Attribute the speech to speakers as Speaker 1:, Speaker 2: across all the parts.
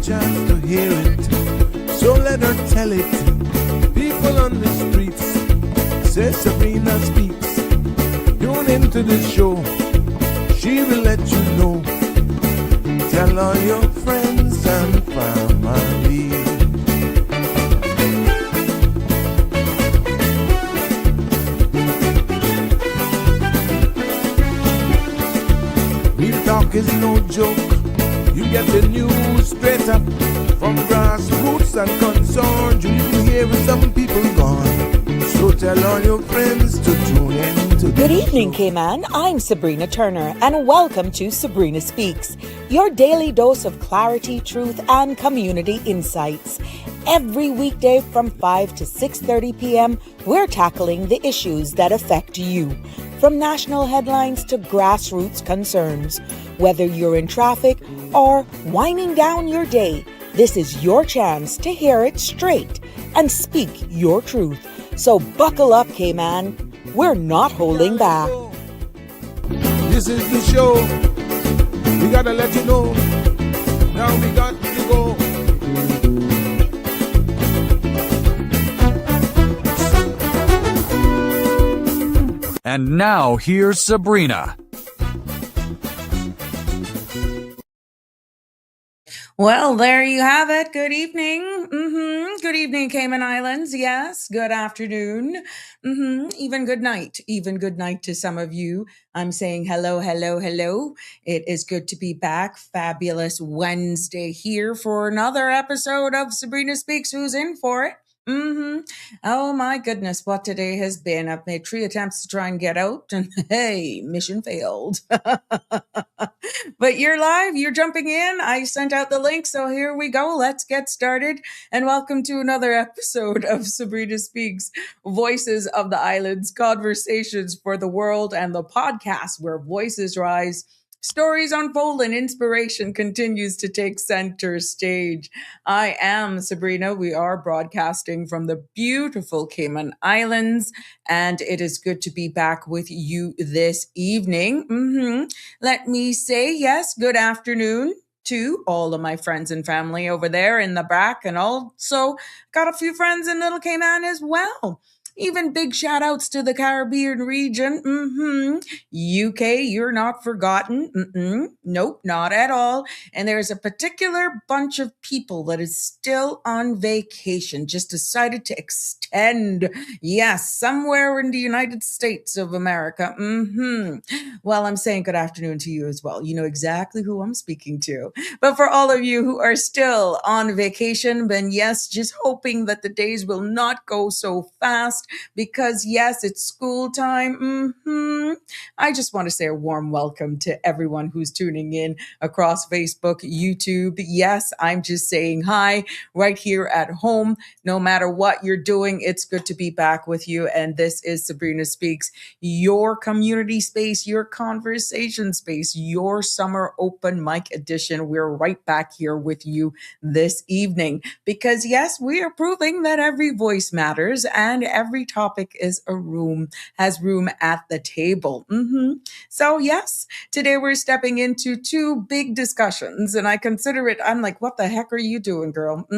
Speaker 1: chance to hear it, so let her tell it. People on the streets say Sabrina speaks. Tune into the show, she will let you know. Tell all your friends and family. Real talk is no joke. You get the news straight up from grassroots and concerns. You will hear some people gone. So tell all your friends to tune in to
Speaker 2: Good evening, Cayman. I'm Sabrina Turner, and welcome to Sabrina Speaks, your daily dose of clarity, truth, and community insights. Every weekday from 5 to 6:30 p.m., we're tackling the issues that affect you, from national headlines to grassroots concerns. Whether you're in traffic or winding down your day, this is your chance to hear it straight and speak your truth. So buckle up, Cayman. We're not holding back.
Speaker 1: This is the show. We gotta let you know. Now we got to go.
Speaker 3: And now here's Sabrina.
Speaker 4: Well, there you have it. Good evening. Good evening, Cayman Islands. Yes. Good afternoon. Even good night. Even good night to some of you. I'm saying hello, hello, hello. It is good to be back. Fabulous Wednesday here for another episode of Sabrina Speaks. Who's in for it? Oh my goodness, what today has been. I've made 3 attempts to try and get out, and hey, mission failed. But you're live, you're jumping in. I sent out the link, so here we go. Let's get started. And welcome to another episode of Sabrina Speaks, Voices of the Islands, Conversations for the World, and the podcast where voices rise, stories unfold, and inspiration continues to take center stage. I am Sabrina. We are broadcasting from the beautiful Cayman Islands, and it is good to be back with you this evening. Let me say, yes, good afternoon to all of my friends and family over there in the back, and also got a few friends in Little Cayman as well. Even big shout outs to the Caribbean region. UK, you're not forgotten. Nope, not at all. And there's a particular bunch of people that is still on vacation, just decided to extend. Yes, somewhere in the United States of America. Well, I'm saying good afternoon to you as well. You know exactly who I'm speaking to. But for all of you who are still on vacation, then yes, just hoping that the days will not go so fast, because yes, it's school time. I just want to say a warm welcome to everyone who's tuning in across Facebook, YouTube. Yes, I'm just saying hi right here at home. No matter what you're doing, it's good to be back with you. And this is Sabrina Speaks, your community space, your conversation space, your summer open mic edition. We're right back here with you this evening because yes, we are proving that every voice matters and every topic has room at the table. So yes, today we're stepping into 2 big discussions, and I consider it, I'm like, what the heck are you doing, girl?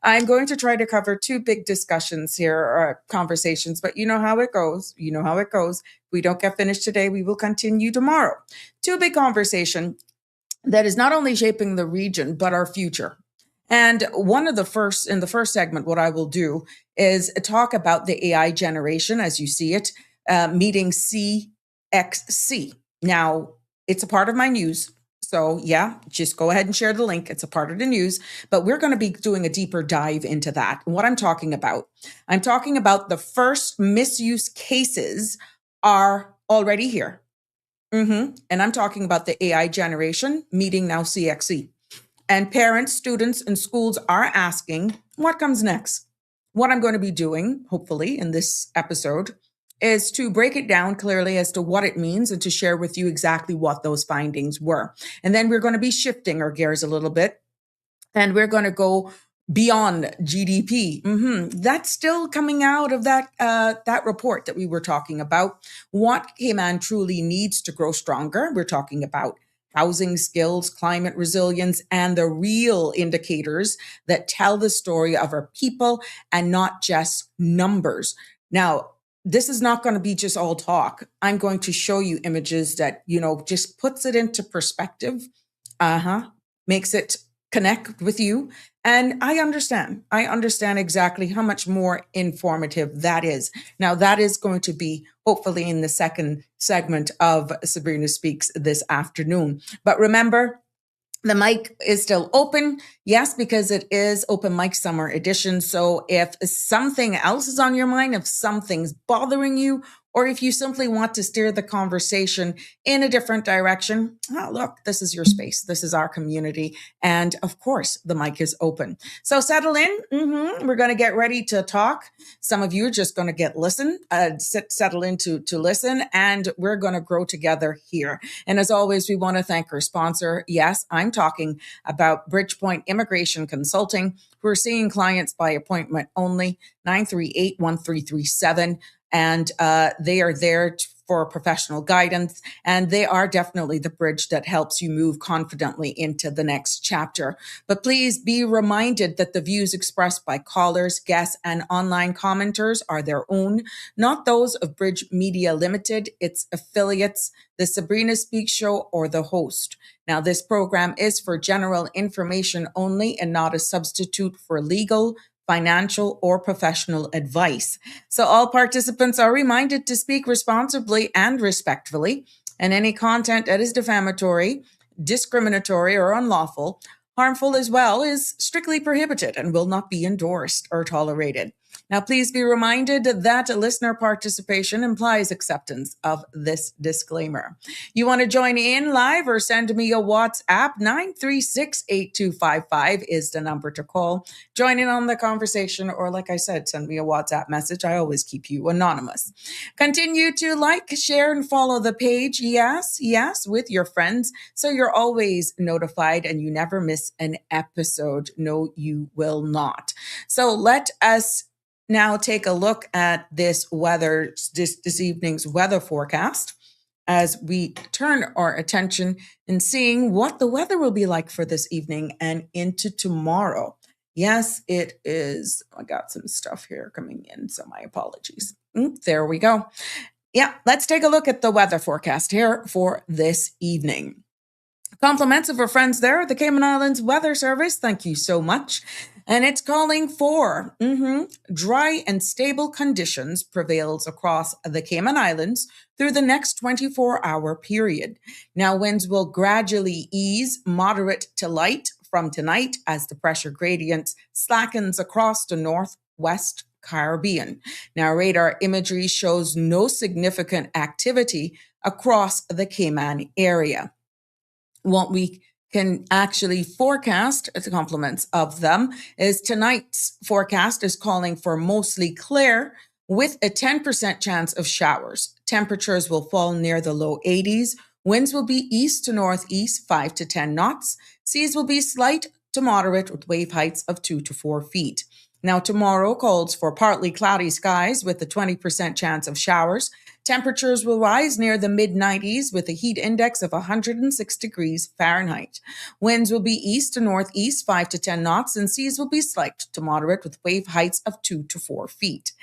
Speaker 4: I'm going to try to cover 2 big discussions here, or conversations, but you know how it goes. If we don't get finished today, we will continue tomorrow. 2 big conversation that is not only shaping the region, but our future. And in the first segment, what I will do is talk about the AI generation, as you see it, meeting CXC. Now, it's a part of my news. So yeah, just go ahead and share the link. It's a part of the news, but we're going to be doing a deeper dive into that. What I'm talking about the first misuse cases are already here. And I'm talking about the AI generation meeting now CXC. And parents, students, and schools are asking, what comes next? What I'm going to be doing, hopefully, in this episode is to break it down clearly as to what it means and to share with you exactly what those findings were. And then we're going to be shifting our gears a little bit, and we're going to go beyond GDP. That's still coming out of that report that we were talking about. What Cayman truly needs to grow stronger. We're talking about housing skills, climate resilience, and the real indicators that tell the story of our people and not just numbers. Now, this is not going to be just all talk. I'm going to show you images that, just puts it into perspective. Makes it connect with you. And I understand exactly how much more informative that is. Now, that is going to be hopefully in the second segment of Sabrina Speaks this afternoon. But remember, the mic is still open. Yes, because it is open mic summer edition. So if something else is on your mind, if something's bothering you, or if you simply want to steer the conversation in a different direction, look, this is your space. This is our community. And of course, the mic is open. So settle in. We're going to get ready to talk. Some of you are just going to settle in to listen, and we're going to grow together here. And as always, we want to thank our sponsor. Yes, I'm talking about Bridgepoint Immigration Consulting, who are seeing clients by appointment only, 938-1337. And they are there for professional guidance, and they are definitely the bridge that helps you move confidently into the next chapter. But please be reminded that the views expressed by callers, guests, and online commenters are their own, not those of Bridge Media Limited, its affiliates, the Sabrina Speaks Show, or the host. Now, this program is for general information only and not a substitute for legal, financial, or professional advice. So all participants are reminded to speak responsibly and respectfully, and any content that is defamatory, discriminatory, or unlawful, harmful as well, is strictly prohibited and will not be endorsed or tolerated. Now, please be reminded that listener participation implies acceptance of this disclaimer. You want to join in live or send me a WhatsApp? 936-8255 is the number to call. Join in on the conversation, or like I said, send me a WhatsApp message. I always keep you anonymous. Continue to like, share, and follow the page. Yes, with your friends, so you're always notified and you never miss an episode. No, you will not. So let us now take a look at this evening's weather forecast as we turn our attention in seeing what the weather will be like for this evening and into tomorrow. Yes, it is. I got some stuff here coming in, so my apologies. There we go. Yeah, let's take a look at the weather forecast here for this evening. Compliments of our friends there at the Cayman Islands Weather Service. Thank you so much. And it's calling for dry and stable conditions prevails across the Cayman Islands through the next 24-hour period. Now, winds will gradually ease moderate to light from tonight as the pressure gradient slackens across the northwest Caribbean. Now, radar imagery shows no significant activity across the Cayman area. What we can actually forecast, the complements of them, is tonight's forecast is calling for mostly clear with a 10% chance of showers. Temperatures will fall near the low 80s. Winds will be east to northeast, 5 to 10 knots. Seas will be slight to moderate with wave heights of 2 to 4 feet. Now, tomorrow calls for partly cloudy skies with a 20% chance of showers. Temperatures will rise near the mid-90s with a heat index of 106 degrees Fahrenheit. Winds will be east to northeast, 5 to 10 knots, and seas will be slight to moderate with wave heights of 2 to 4 feet.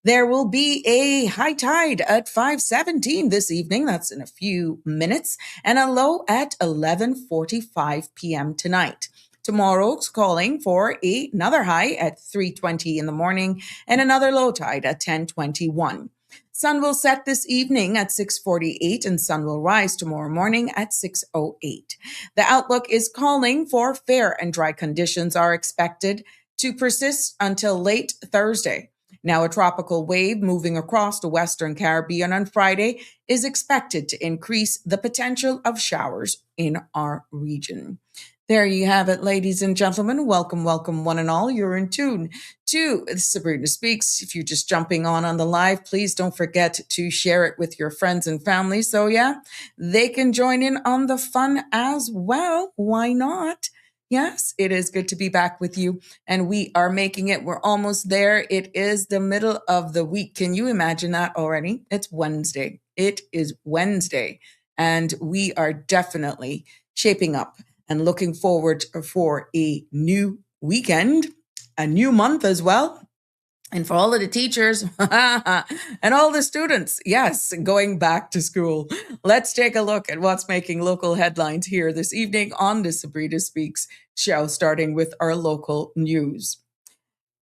Speaker 4: There will be a high tide at 5:17 this evening. That's in a few minutes, and a low at 11:45 p.m. tonight. Tomorrow's calling for another high at 3:20 in the morning and another low tide at 10:21. Sun will set this evening at 6:48 and sun will rise tomorrow morning at 6:08. The outlook is calling for fair and dry conditions are expected to persist until late Thursday. Now, a tropical wave moving across the Western Caribbean on Friday is expected to increase the potential of showers in our region. There you have it, ladies and gentlemen. Welcome, one and all. You're in tune to Sabrina Speaks. If you're just jumping on the live, please don't forget to share it with your friends and family. So yeah, they can join in on the fun as well. Why not? Yes, it is good to be back with you, and we are making it. We're almost there. It is the middle of the week. Can you imagine that already? It's Wednesday. It is Wednesday. And we are definitely shaping up and looking forward for a new weekend, a new month as well. And for all of the teachers and all the students, yes, going back to school. Let's take a look at what's making local headlines here this evening on the Sabrina Speaks show, starting with our local news.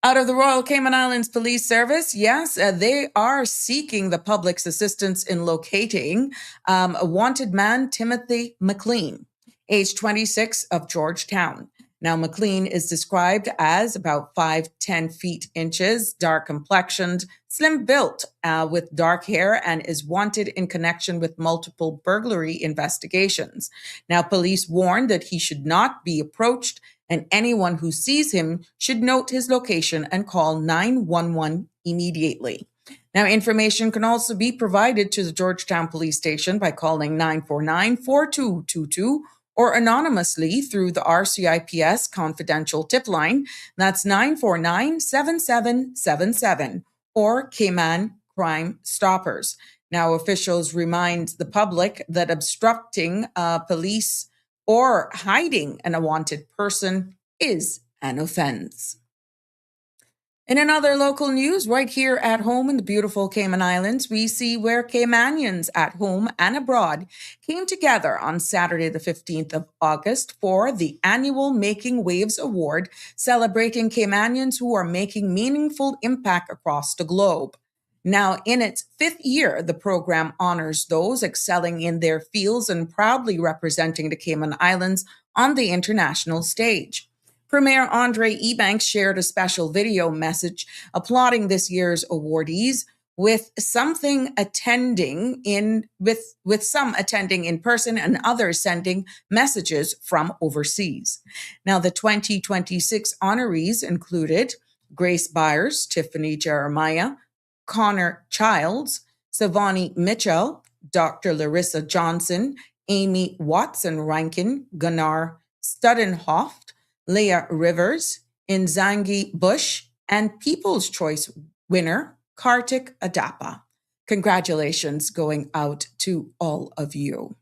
Speaker 4: Out of the Royal Cayman Islands Police Service, yes, they are seeking the public's assistance in locating a wanted man, Timothy McLean, age 26, of Georgetown. Now, McLean is described as about 5'10" inches, dark complexioned, slim built, with dark hair, and is wanted in connection with multiple burglary investigations. Now, police warned that he should not be approached, and anyone who sees him should note his location and call 911 immediately. Now, information can also be provided to the Georgetown Police Station by calling 949-4222 or anonymously through the RCIPS confidential tip line. That's 949-7777 or Cayman Crime Stoppers. Now, officials remind the public that obstructing police or hiding an unwanted person is an offense. In another local news, right here at home in the beautiful Cayman Islands, we see where Caymanians at home and abroad came together on Saturday, the 15th of August for the annual Making Waves Award, celebrating Caymanians who are making meaningful impact across the globe. Now, in its fifth year, the program honors those excelling in their fields and proudly representing the Cayman Islands on the international stage. Premier Andre Ebanks shared a special video message applauding this year's awardees, with some attending in person and others sending messages from overseas. Now, the 2026 honorees included Grace Byers, Tiffany Jeremiah, Connor Childs, Savani Mitchell, Dr. Larissa Johnson, Amy Watson-Rankin, Gunnar Studenhoft, Leah Rivers, Inzangi Bush, and People's Choice winner, Kartik Adapa. Congratulations going out to all of you.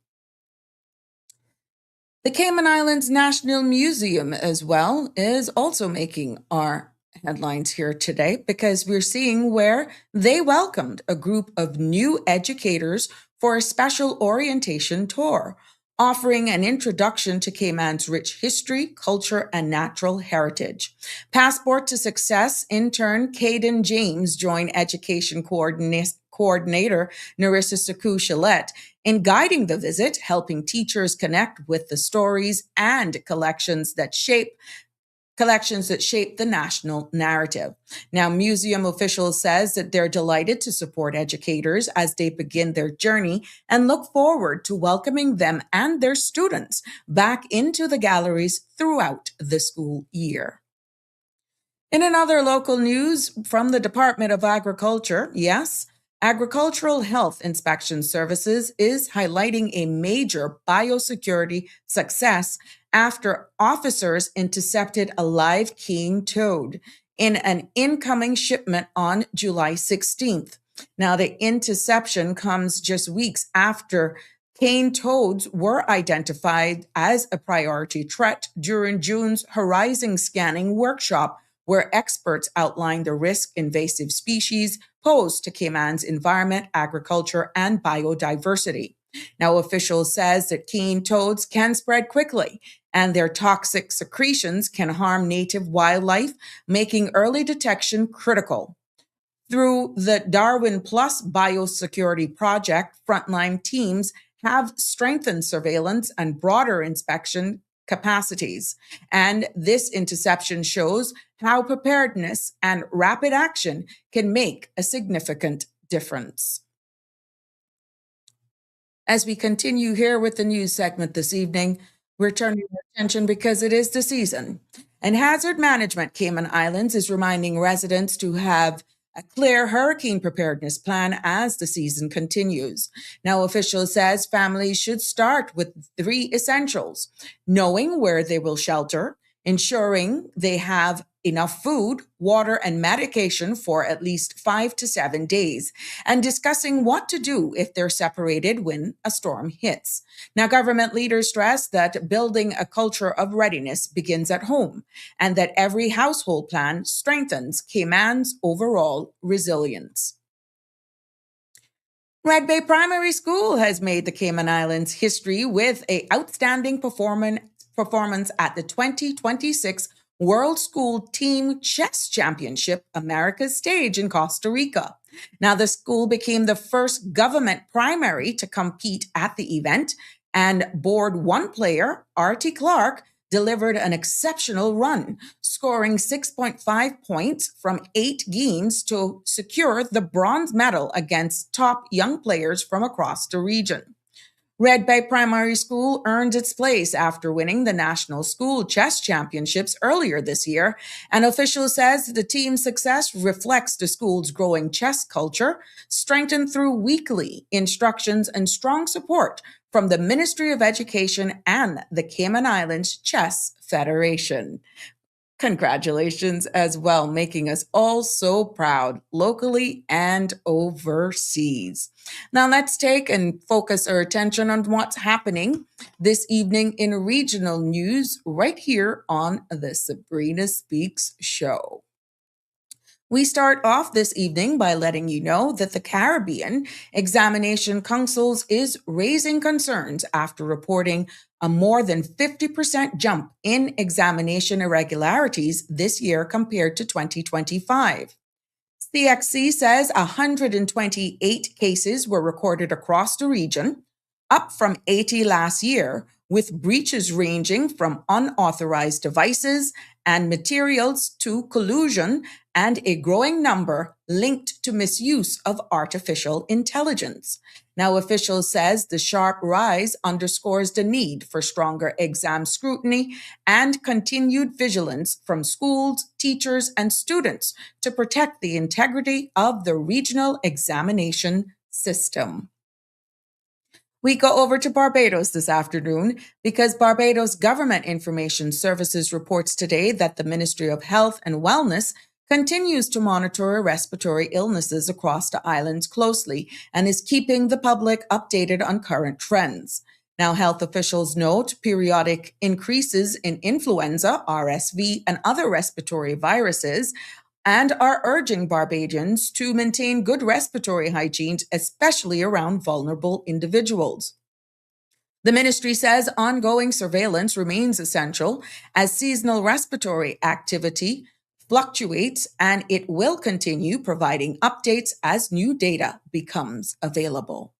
Speaker 4: The Cayman Islands National Museum as well is also making our headlines here today because we're seeing where they welcomed a group of new educators for a special orientation tour, offering an introduction to Cayman's rich history, culture, and natural heritage. Passport to Success intern Caden James joined education coordinator Narissa Saku-Chalet in guiding the visit, helping teachers connect with the stories and collections that shape the national narrative. Now, museum officials says that they're delighted to support educators as they begin their journey and look forward to welcoming them and their students back into the galleries throughout the school year. In another local news from the Department of Agriculture, yes, Agricultural Health Inspection Services is highlighting a major biosecurity success after officers intercepted a live cane toad in an incoming shipment on July 16th. Now, the interception comes just weeks after cane toads were identified as a priority threat during June's Horizon Scanning Workshop, where experts outlined the risk invasive species pose to Cayman's environment, agriculture, and biodiversity. Now, officials says that cane toads can spread quickly and their toxic secretions can harm native wildlife, making early detection critical. Through the Darwin Plus Biosecurity Project, frontline teams have strengthened surveillance and broader inspection capacities. And this interception shows how preparedness and rapid action can make a significant difference. As we continue here with the news segment this evening, we're turning our attention because it is the season. And Hazard Management Cayman Islands is reminding residents to have a clear hurricane preparedness plan as the season continues. Now, officials says families should start with 3 essentials: knowing where they will shelter, ensuring they have enough food, water, and medication for at least 5 to 7 days, and discussing what to do if they're separated when a storm hits. Now, government leaders stress that building a culture of readiness begins at home and that every household plan strengthens Cayman's overall resilience. Red Bay Primary School has made the Cayman Islands history with an outstanding performance at the 2026 World School Team Chess Championship America's stage in Costa Rica. Now, the school became the first government primary to compete at the event, and Board 1 player, Artie Clark, delivered an exceptional run, scoring 6.5 points from 8 games to secure the bronze medal against top young players from across the region. Red Bay Primary School earned its place after winning the National School Chess Championships earlier this year. An official says the team's success reflects the school's growing chess culture, strengthened through weekly instructions and strong support from the Ministry of Education and the Cayman Islands Chess Federation. Congratulations as well, making us all so proud, locally and overseas. Now let's take and focus our attention on what's happening this evening in regional news right here on the Sabrina Speaks show. We start off this evening by letting you know that the Caribbean Examination Councils is raising concerns after reporting a more than 50% jump in examination irregularities this year compared to 2025. CXC says 128 cases were recorded across the region, up from 80 last year, with breaches ranging from unauthorized devices and materials to collusion, and a growing number linked to misuse of artificial intelligence. Now, officials says the sharp rise underscores the need for stronger exam scrutiny and continued vigilance from schools, teachers, and students to protect the integrity of the regional examination system. We go over to Barbados this afternoon because Barbados Government Information Services reports today that the Ministry of Health and Wellness continues to monitor respiratory illnesses across the islands closely and is keeping the public updated on current trends. Now, health officials note periodic increases in influenza, RSV, and other respiratory viruses, and are urging Barbadians to maintain good respiratory hygiene, especially around vulnerable individuals. The ministry says ongoing surveillance remains essential as seasonal respiratory activity fluctuates, and it will continue providing updates as new data becomes available.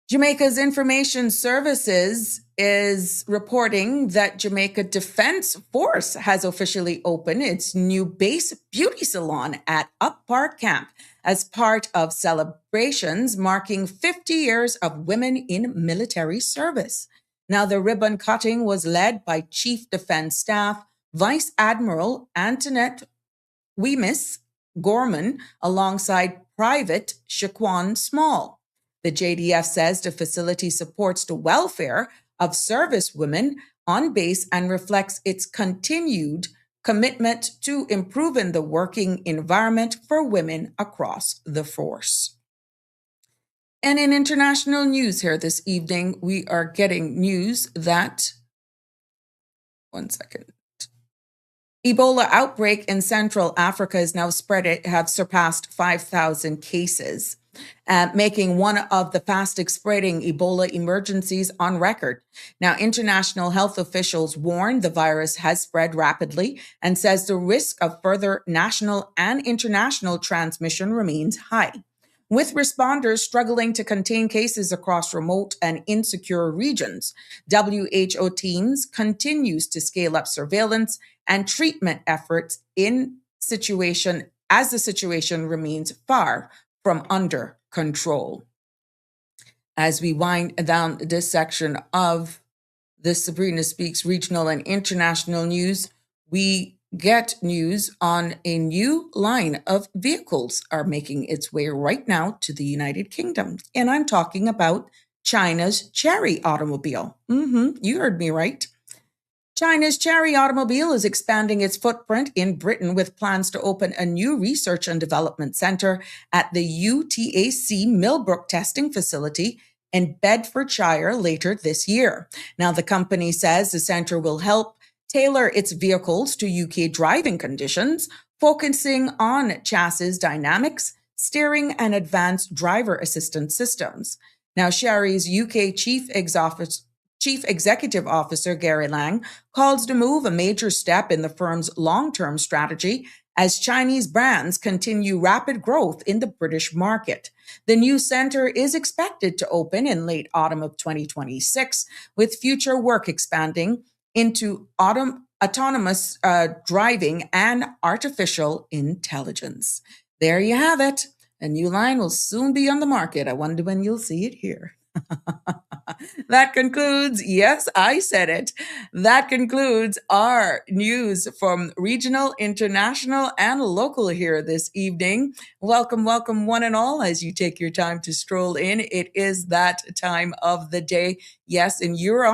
Speaker 4: Jamaica's Information Services is reporting that Jamaica Defense Force has officially opened its new base beauty salon at Up Park Camp as part of celebrations marking 50 years of women in military service. Now, the ribbon cutting was led by Chief Defense Staff Vice Admiral Antoinette Wemyss Gorman alongside Private Shaquan Small. The JDF says the facility supports the welfare of service women on base and reflects its continued commitment to improving the working environment for women across the force. And in international news here this evening, we are getting news that, Ebola outbreak in Central Africa is now have surpassed 5,000 cases, making one of the fastest spreading Ebola emergencies on record. Now, international health officials warn the virus has spread rapidly and says the risk of further national and international transmission remains high. With responders struggling to contain cases across remote and insecure regions, WHO teams continues to scale up surveillance and treatment efforts as the situation remains far from under control. As we wind down this section of the Sabrina Speaks regional and international news, we get news on a new line of vehicles are making its way right now to the United Kingdom. And I'm talking about China's Chery automobile. You heard me right. China's Chery Automobile is expanding its footprint in Britain with plans to open a new research and development center at the UTAC Millbrook testing facility in Bedfordshire later this year. Now, the company says the center will help tailor its vehicles to UK driving conditions, focusing on chassis dynamics, steering, and advanced driver assistance systems. Now, Chery's UK Chief Executive Officer Gary Lang calls the move a major step in the firm's long-term strategy as Chinese brands continue rapid growth in the British market. The new center is expected to open in late autumn of 2026, with future work expanding into autonomous driving and artificial intelligence. There you have it. A new line will soon be on the market. I wonder when you'll see it here. That concludes, yes, I said it. That concludes our news from regional, international, and local here this evening. Welcome, welcome, one and all, as you take your time to stroll in. It is that time of the day. Yes, and you're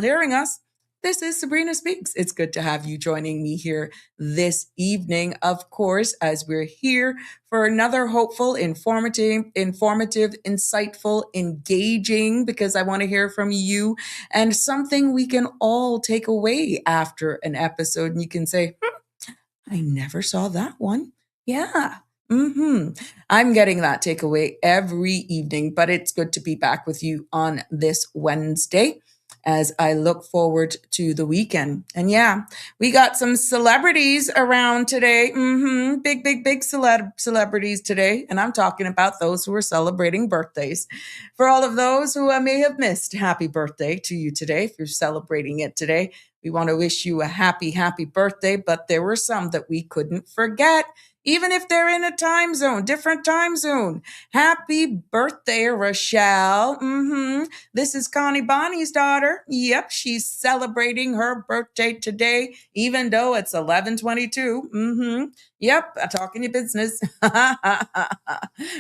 Speaker 4: hearing us. This is Sabrina Speaks. It's good to have you joining me here this evening, of course, as we're here for another hopeful, informative, insightful, engaging, because I want to hear from you and something we can all take away after an episode. And you can say, I never saw that one. Yeah. I'm getting that takeaway every evening, but it's good to be back with you on this Wednesday as I look forward to the weekend. And yeah, we got some celebrities around today. Big celebrities today. And I'm talking about those who are celebrating birthdays. For all of those who I may have missed, happy birthday to you today. If you're celebrating it today, we want to wish you a happy birthday. But there were some that we couldn't forget, even if they're in a different time zone. Happy birthday, Rochelle. This is Connie Bonnie's daughter. Yep, she's celebrating her birthday today, even though it's 11:22. Yep, I'm talking your business.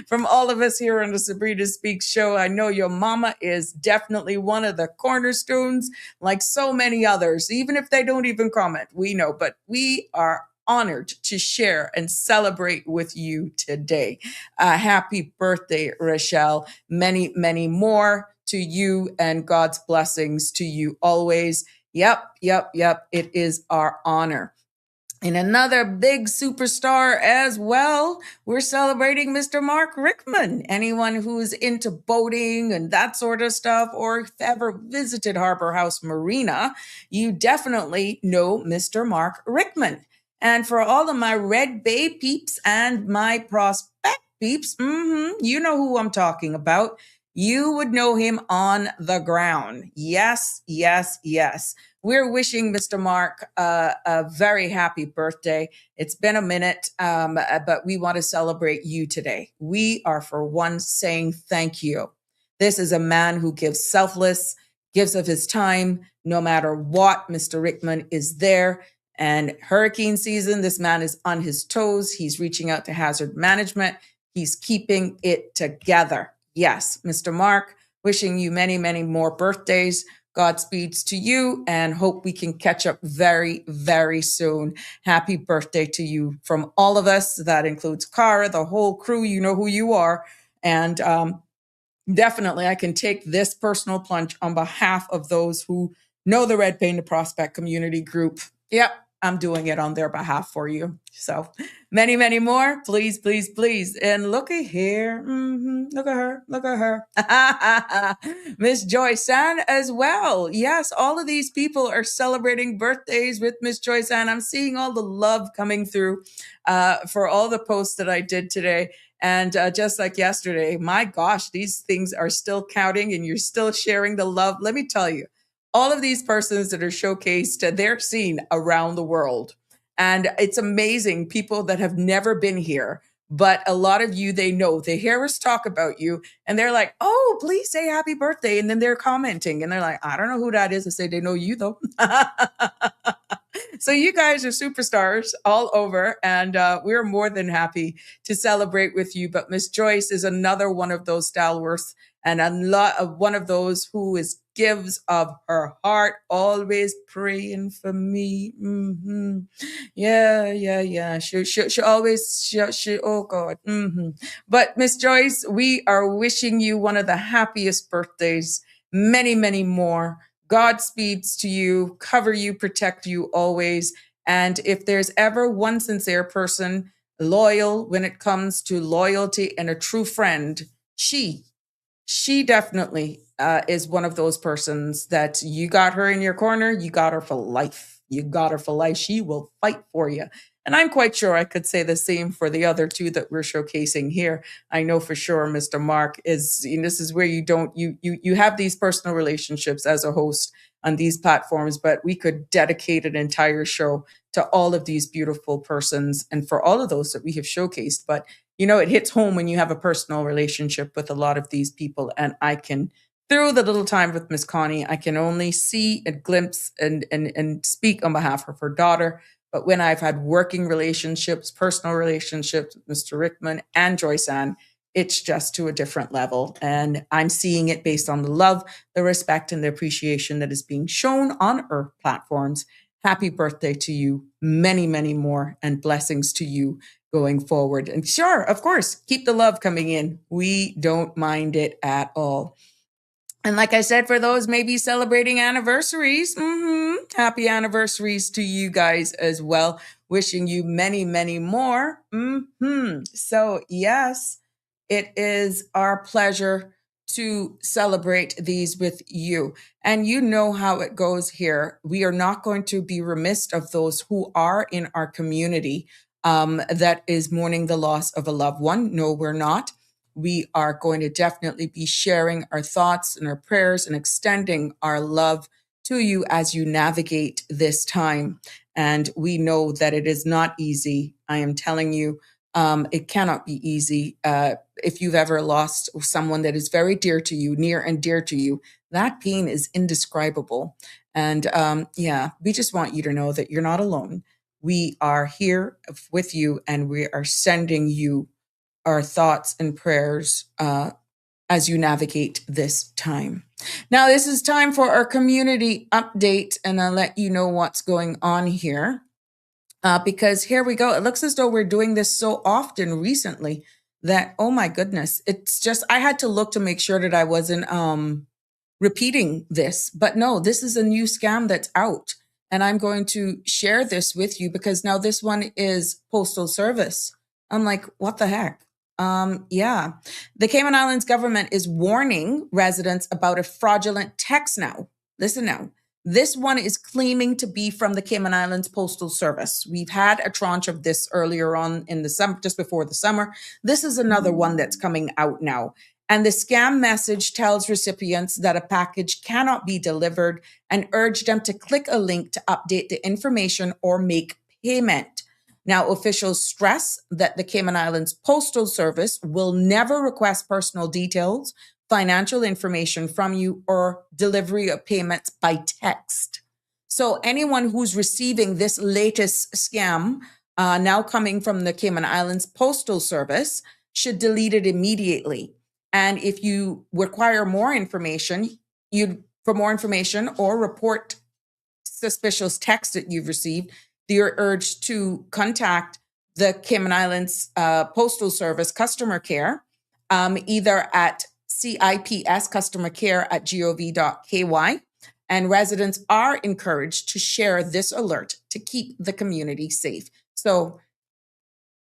Speaker 4: From all of us here on the Sabrina Speaks show, I know your mama is definitely one of the cornerstones, like so many others, even if they don't even comment. We know, but we are honored to share and celebrate with you today. Happy birthday, Rochelle. Many, many more to you, and God's blessings to you always. Yep. It is our honor. And another big superstar as well, we're celebrating Mr. Mark Rickman. Anyone who's into boating and that sort of stuff, or if ever visited Harbor House Marina, you definitely know Mr. Mark Rickman. And for all of my Red Bay peeps and my Prospect peeps, you know who I'm talking about. You would know him on the ground. Yes. We're wishing Mr. Mark a very happy birthday. It's been a minute, but we want to celebrate you today. We are, for one, saying thank you. This is a man who gives selfless, gives of his time, no matter what. Mr. Rickman is there. And hurricane season, this man is on his toes. He's reaching out to hazard management. He's keeping it together. Yes, Mr. Mark, wishing you many, many more birthdays. Godspeeds to you, and hope we can catch up very, very soon. Happy birthday to you from all of us. That includes Cara, the whole crew. You know who you are. And definitely, I can take this personal plunge on behalf of those who know the Red Bay and the Prospect community group. Yep, I'm doing it on their behalf for you. So many, many more. Please. And look at here. Look at her. Miss Joyce Ann as well. Yes, all of these people are celebrating birthdays with Miss Joyce Ann. I'm seeing all the love coming through for all the posts that I did today. And just like yesterday, my gosh, these things are still counting and you're still sharing the love. Let me tell you, all of these persons that are showcased, they're seen around the world. And it's amazing, people that have never been here, but a lot of you, they hear us talk about you and they're like, oh, please say happy birthday. And then they're commenting and they're like, I don't know who that is. I say, they know you though. So you guys are superstars all over, and we're more than happy to celebrate with you. But Miss Joyce is another one of those stalwarts and one of those who is gives of her heart, always praying for me. Yeah. She always, oh God. But Miss Joyce, we are wishing you one of the happiest birthdays, many, many more. Godspeeds to you, cover you, protect you always. And if there's ever one sincere person, loyal when it comes to loyalty and a true friend, she definitely is one of those persons that you got her in your corner, you got her for life. You got her for life. She will fight for you. And I'm quite sure I could say the same for the other two that we're showcasing here. I know for sure Mr. Mark is, and this is where you have these personal relationships as a host on these platforms, but we could dedicate an entire show to all of these beautiful persons and for all of those that we have showcased. But it hits home when you have a personal relationship with a lot of these people. And I can, through the little time with Miss Connie, I can only see a glimpse and speak on behalf of her daughter. But when I've had working relationships, personal relationships with Mr. Rickman and Joyce Ann, it's just to a different level. And I'm seeing it based on the love, the respect, and the appreciation that is being shown on our platforms. Happy birthday to you. Many, many more, and blessings to you going forward. And sure, of course, keep the love coming in. We don't mind it at all. And like I said, for those maybe celebrating anniversaries, happy anniversaries to you guys as well. Wishing you many, many more. So yes, it is our pleasure to celebrate these with you. And you know how it goes here. We are not going to be remiss of those who are in our community that is mourning the loss of a loved one. No, we're not. We are going to definitely be sharing our thoughts and our prayers and extending our love to you as you navigate this time. And we know that it is not easy. I am telling you, it cannot be easy. If you've ever lost someone that is very dear to you, near and dear to you, that pain is indescribable. And we just want you to know that you're not alone. We are here with you, and we are sending you our thoughts and prayers as you navigate this time. Now, this is time for our community update, and I'll let you know what's going on here. Because here we go. It looks as though we're doing this so often recently that, oh my goodness, it's just, I had to look to make sure that I wasn't repeating this. But no, this is a new scam that's out. And I'm going to share this with you because now this one is Postal Service. I'm like, what the heck? The Cayman Islands government is warning residents about a fraudulent text now. Listen now. This one is claiming to be from the Cayman Islands Postal Service. We've had a tranche of this earlier on in the summer, just before the summer. This is another one that's coming out now. And the scam message tells recipients that a package cannot be delivered and urge them to click a link to update the information or make payment. Now, officials stress that the Cayman Islands Postal Service will never request personal details, financial information from you, or delivery of payments by text. So anyone who's receiving this latest scam now coming from the Cayman Islands Postal Service should delete it immediately. And if you require more information, or report suspicious text that you've received, you're urged to contact the Cayman Islands Postal Service customer care, either at CIPS customer care at gov.ky. And residents are encouraged to share this alert to keep the community safe. So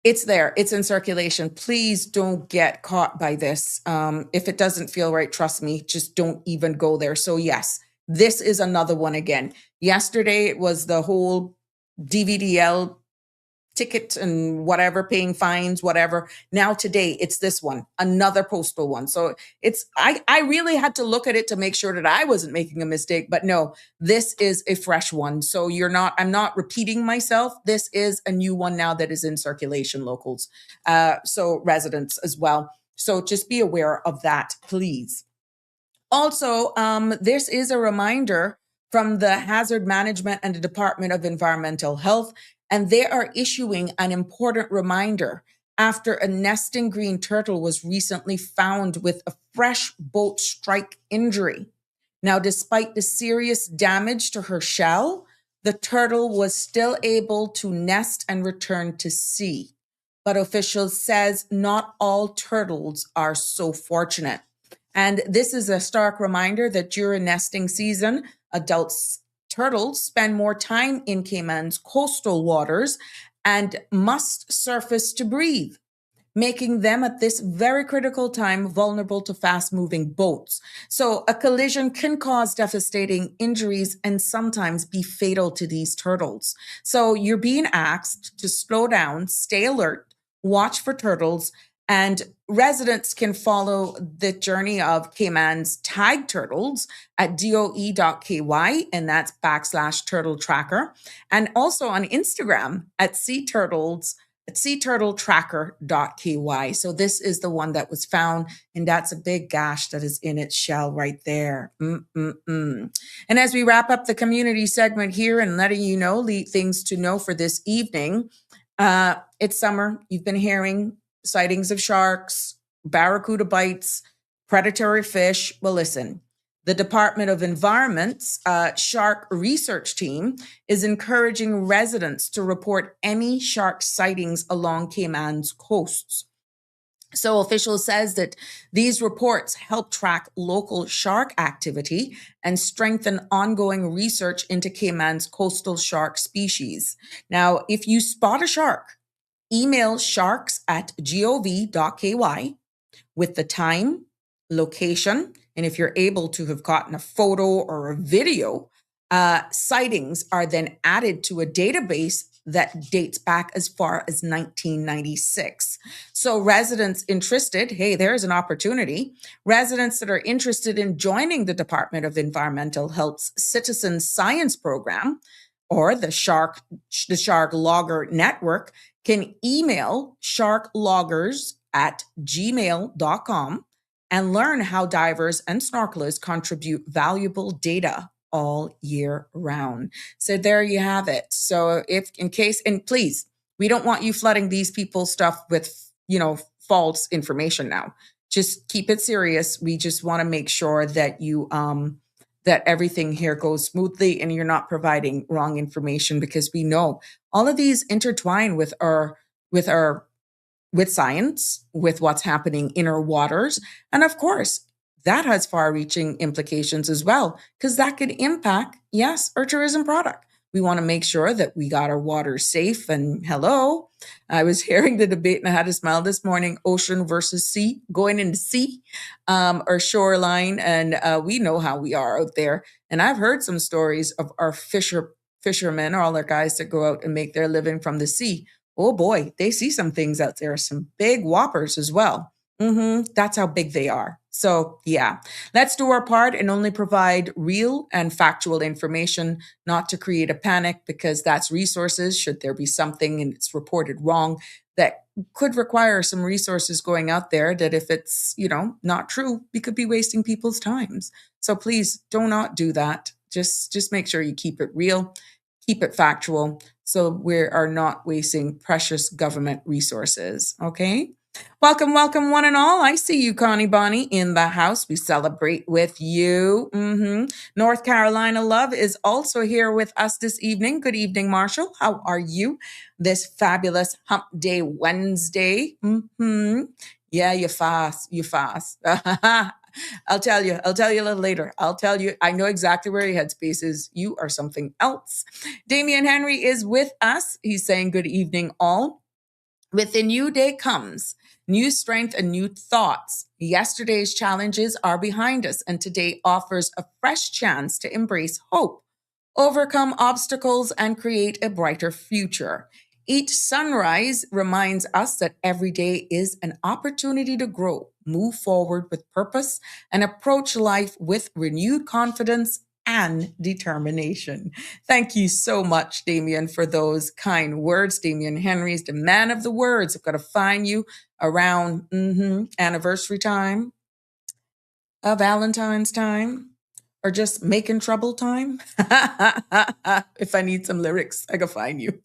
Speaker 4: it's there, it's in circulation. Please don't get caught by this. If it doesn't feel right, trust me, just don't even go there. So yes, this is another one again. Yesterday, it was the whole DVDL ticket and whatever, paying fines, whatever. Now today, it's this one, another postal one. So it's, I really had to look at it to make sure that I wasn't making a mistake, but no, this is a fresh one. So I'm not repeating myself. This is a new one now that is in circulation, locals. So residents as well. So just be aware of that, please. Also, this is a reminder from the Hazard Management and the Department of Environmental Health, and they are issuing an important reminder after a nesting green turtle was recently found with a fresh boat strike injury. Now, despite the serious damage to her shell, the turtle was still able to nest and return to sea. But officials says not all turtles are so fortunate. And this is a stark reminder that during nesting season, adults turtles spend more time in Cayman's coastal waters and must surface to breathe, making them at this very critical time vulnerable to fast moving boats. So a collision can cause devastating injuries and sometimes be fatal to these turtles. So you're being asked to slow down, stay alert, watch for turtles, and residents can follow the journey of Cayman's tag turtles at doe.ky, and that's /turtle tracker, and also on Instagram at sea turtles at seaturtletracker.ky. So this is the one that was found, and that's a big gash that is in its shell right there. And as we wrap up the community segment here and letting you know things to know for this evening, it's summer. You've been hearing sightings of sharks, barracuda bites, predatory fish. Well, listen, the Department of Environment's shark research team is encouraging residents to report any shark sightings along Cayman's coasts. So officials says that these reports help track local shark activity and strengthen ongoing research into Cayman's coastal shark species. Now, if you spot a shark, email sharks@gov.ky with the time, location, and if you're able to have gotten a photo or a video. Sightings are then added to a database that dates back as far as 1996. So residents interested, hey, there's an opportunity. Residents that are interested in joining the Department of Environmental Health's Citizen Science Program or the Shark Logger Network can email sharkloggers@gmail.com and learn how divers and snorkelers contribute valuable data all year round. So there you have it. So if in case, and please, we don't want you flooding these people's stuff with, false information now. Just keep it serious. We just want to make sure that you, that everything here goes smoothly and you're not providing wrong information, because we know all of these intertwine with science, with what's happening in our waters. And of course, that has far-reaching implications as well, because that could impact, yes, our tourism product. We want to make sure that we got our water safe. And hello, I was hearing the debate and I had to smile this morning, ocean versus sea, going into sea or shoreline. And we know how we are out there. And I've heard some stories of our fishermen, or all our guys that go out and make their living from the sea. Oh boy, they see some things out there, some big whoppers as well. That's how big they are. So yeah, let's do our part and only provide real and factual information, not to create a panic, because that's resources. Should there be something and it's reported wrong, that could require some resources going out there, that if it's, not true, we could be wasting people's times. So please do not do that. Just make sure you keep it real, keep it factual, so we are not wasting precious government resources. Okay. Welcome, one and all. I see you, Connie Bonnie, in the house. We celebrate with you. North Carolina Love is also here with us this evening. Good evening, Marshall. How are you this fabulous Hump Day Wednesday? Yeah, you fast. I'll tell you a little later. I know exactly where your headspace is. You are something else. Damian Henry is with us. He's saying good evening, all. With a new day comes new strength and new thoughts. Yesterday's challenges are behind us, and today offers a fresh chance to embrace hope, overcome obstacles, and create a brighter future. Each sunrise reminds us that every day is an opportunity to grow, move forward with purpose, and approach life with renewed confidence and determination. Thank you so much, Damien, for those kind words. Damien Henry's the man of the words. I've got to find you around anniversary time, Valentine's time, or just making trouble time. If I need some lyrics, I can find you.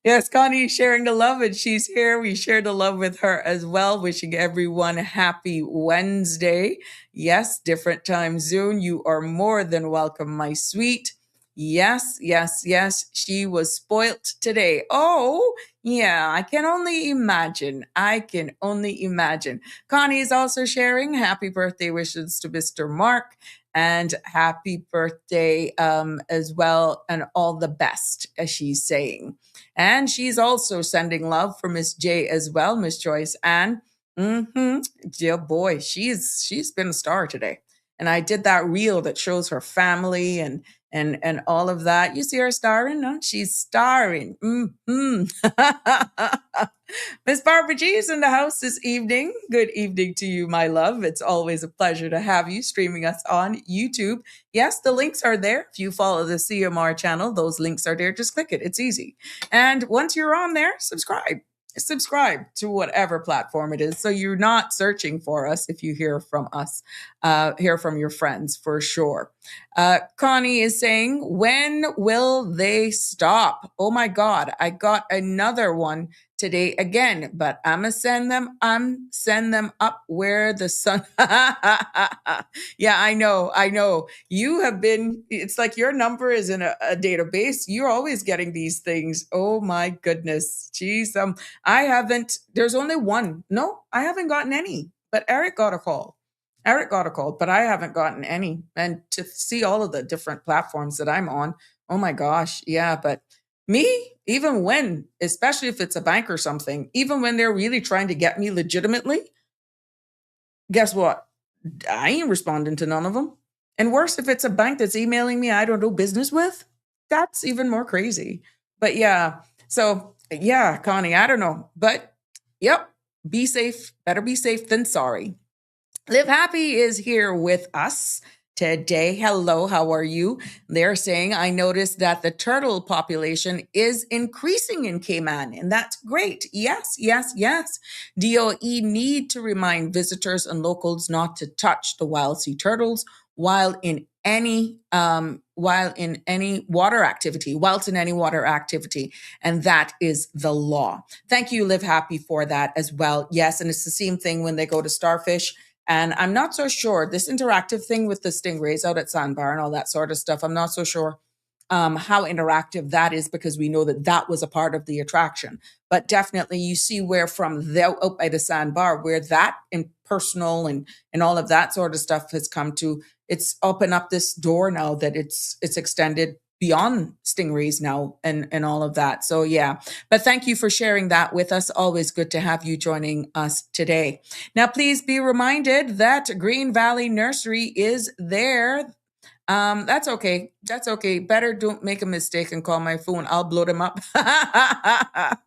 Speaker 4: Yes, Connie sharing the love, and she's here. We share the love with her as well. Wishing everyone a happy Wednesday. Yes, different time zone. You are more than welcome, my sweet. Yes, yes, yes. She was spoilt today. Oh, yeah, I can only imagine. I can only imagine. Connie is also sharing happy birthday wishes to Mr. Mark and happy birthday as well, and all the best, as she's saying. And she's also sending love for Miss J as well, Miss Joyce. And yeah, boy, she's been a star today. And I did that reel that shows her family and all of that. You see her starring? No, she's starring. Miss Barbara G is in the house this evening. Good evening to you, my love. It's always a pleasure to have you streaming us on YouTube. Yes, the links are there. If you follow the CMR channel, those links are there. Just click it. It's easy. And once you're on there, subscribe. Subscribe to whatever platform it is. So you're not searching for us if you hear from us, hear from your friends for sure. Connie is saying, when will they stop? Oh my God, I got another one today again, but I'm send them up where the sun. Yeah, I know. You have been, it's like your number is in a database. You're always getting these things. Oh my goodness. Geez, I haven't, there's only one. No, I haven't gotten any, but Eric got a call. But I haven't gotten any. And to see all of the different platforms that I'm on, oh my gosh, yeah. But me, even when, especially if it's a bank or something, even when they're really trying to get me legitimately, guess what? I ain't responding to none of them. And worse, if it's a bank that's emailing me I don't do business with, that's even more crazy. But yeah, so yeah, Connie, I don't know. But yep, be safe. Better be safe than sorry. Live Happy is here with us today. Hello, how are you? They're saying, I noticed that the turtle population is increasing in Cayman, and that's great. Yes, yes, yes. DOE need to remind visitors and locals not to touch the wild sea turtles while in any water activity, and that is the law. Thank you, Live Happy, for that as well. Yes, and it's the same thing when they go to starfish. And I'm not so sure, this interactive thing with the stingrays out at Sandbar and all that sort of stuff, I'm not so sure how interactive that is, because we know that that was a part of the attraction. But definitely you see where from the out by the Sandbar, where that impersonal and all of that sort of stuff has come to, it's opened up this door now that it's extended beyond stingrays now and all of that. So yeah, but thank you for sharing that with us. Always good to have you joining us today. Now, please be reminded that Green Valley Nursery is there. That's okay. That's okay. Better don't make a mistake and call my phone. I'll blow them up.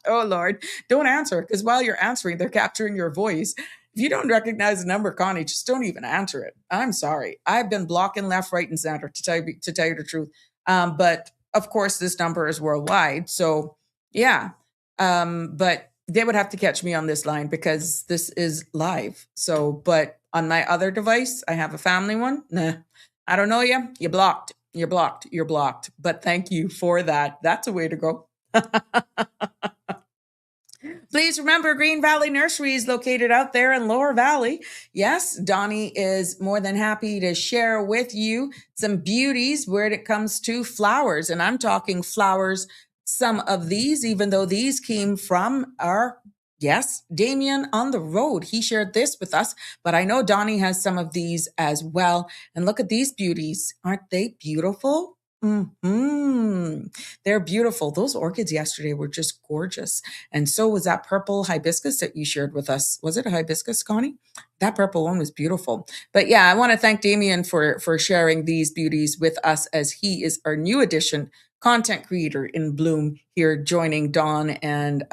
Speaker 4: Oh Lord, don't answer, because while you're answering, they're capturing your voice. If you don't recognize the number, Connie, just don't even answer it. I'm sorry. I've been blocking left, right, and center to tell you the truth. But of course, this number is worldwide. So yeah. But they would have to catch me on this line because this is live. So, but on my other device, I have a family one. Nah, I don't know you. You're blocked. You're blocked. You're blocked. But thank you for that. That's a way to go. Please remember, Green Valley Nursery is located out there in Lower Valley. Yes, Donnie is more than happy to share with you some beauties where it comes to flowers. And I'm talking flowers, some of these, even though these came from our, yes, Damien on the road. He shared this with us, but I know Donnie has some of these as well. And look at these beauties. Aren't they beautiful? They're beautiful. Those orchids yesterday were just gorgeous. And so was that purple hibiscus that you shared with us. Was it a hibiscus, Connie? That purple one was beautiful. But yeah, I want to thank Damien for sharing these beauties with us, as he is our new addition content creator in Bloom here, joining Don and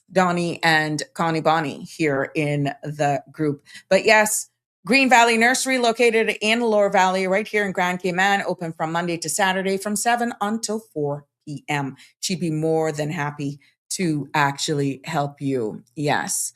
Speaker 4: Donnie and Connie Bonnie here in the group. But yes, Green Valley Nursery, located in Lower Valley, right here in Grand Cayman, open from Monday to Saturday from 7 until 4 p.m. She'd be more than happy to actually help you. Yes.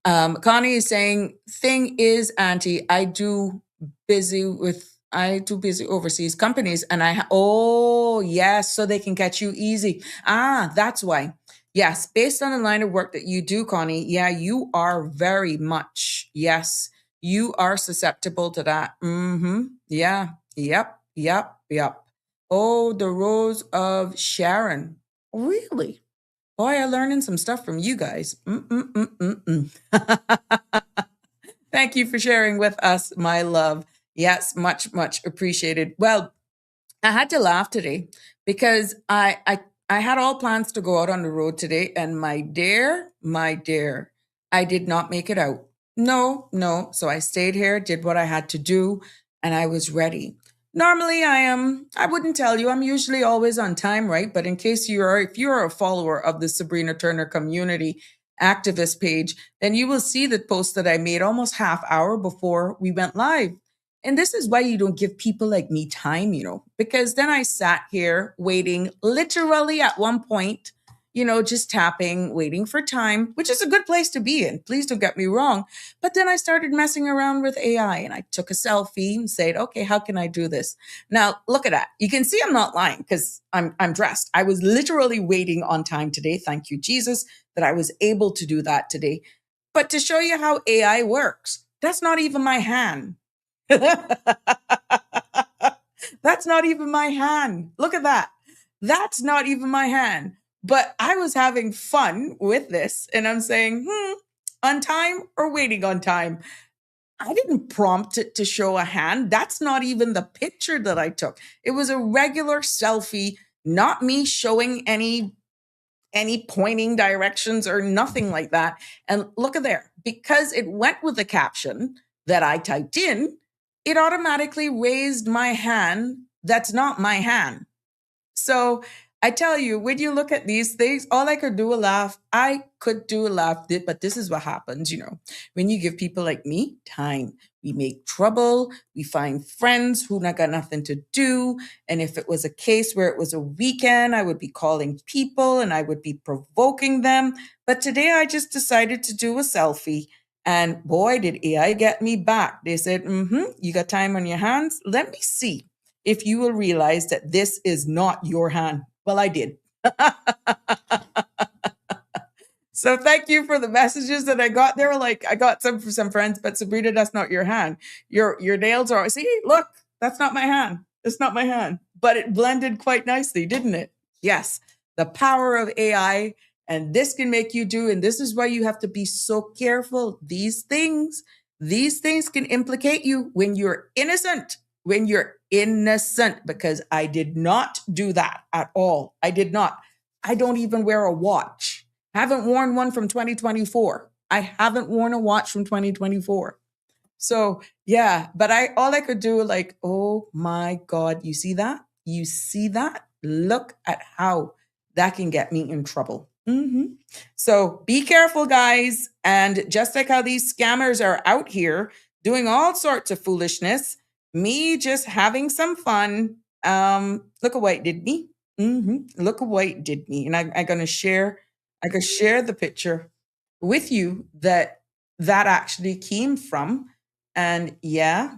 Speaker 4: Connie is saying, thing is, Auntie, I do busy with I too busy overseas companies, and oh yes, so they can catch you easy. Ah, that's why. Yes, based on the line of work that you do, Connie. Yeah, you are very much. Yes, you are susceptible to that. Mm-hmm. Yeah. Yep. Yep. Yep. Oh, the Rose of Sharon. Really? Boy, I'm learning some stuff from you guys. Mm-mm-mm-mm-mm. Thank you for sharing with us, my love. Yes, much, much appreciated. Well, I had to laugh today because I had all plans to go out on the road today, and my dear, I did not make it out. No, no. So I stayed here, did what I had to do, and I was ready. Normally I am, I wouldn't tell you, I'm usually always on time, right? But in case if you're a follower of the Sabrina Turner community activist page, then you will see the post that I made almost half hour before we went live. And this is why you don't give people like me time, because then I sat here waiting literally at one point, just tapping, waiting for time, which is a good place to be in. Please don't get me wrong. But then I started messing around with AI and I took a selfie and said, okay, how can I do this? Now, look at that. You can see I'm not lying because I'm dressed. I was literally waiting on time today. Thank you, Jesus, that I was able to do that today. But to show you how AI works, that's not even my hand. That's not even my hand. Look at that. That's not even my hand. But I was having fun with this and I'm saying, on time or waiting on time? I didn't prompt it to show a hand. That's not even the picture that I took. It was a regular selfie, not me showing any pointing directions or nothing like that. And look at there, because it went with the caption that I typed in, it automatically raised my hand. That's not my hand. So I tell you, when you look at these things, all I could do a laugh. I could do a laugh, but this is what happens, when you give people like me time. We make trouble. We find friends who not got nothing to do. And if it was a case where it was a weekend, I would be calling people and I would be provoking them. But today I just decided to do a selfie. And boy, did AI get me back. They said, you got time on your hands? Let me see if you will realize that this is not your hand. Well, I did. So thank you for the messages that I got. They were like, I got some from some friends, but Sabrina, that's not your hand. Your nails are, see, look, that's not my hand. It's not my hand. But it blended quite nicely, didn't it? Yes, the power of AI. And this can make you do, and this is why you have to be so careful. These things can implicate you when you're innocent. When you're innocent, because I did not do that at all. I did not. I don't even wear a watch. Haven't worn one from 2024. I haven't worn a watch from 2024. So yeah, but all I could do, like, oh my God, you see that? You see that? Look at how that can get me in trouble. So be careful, guys. And just like how these scammers are out here doing all sorts of foolishness, me just having some fun. Look at what it did me. Look at what it did me. And I'm going to share. I could share the picture with you that actually came from. And yeah,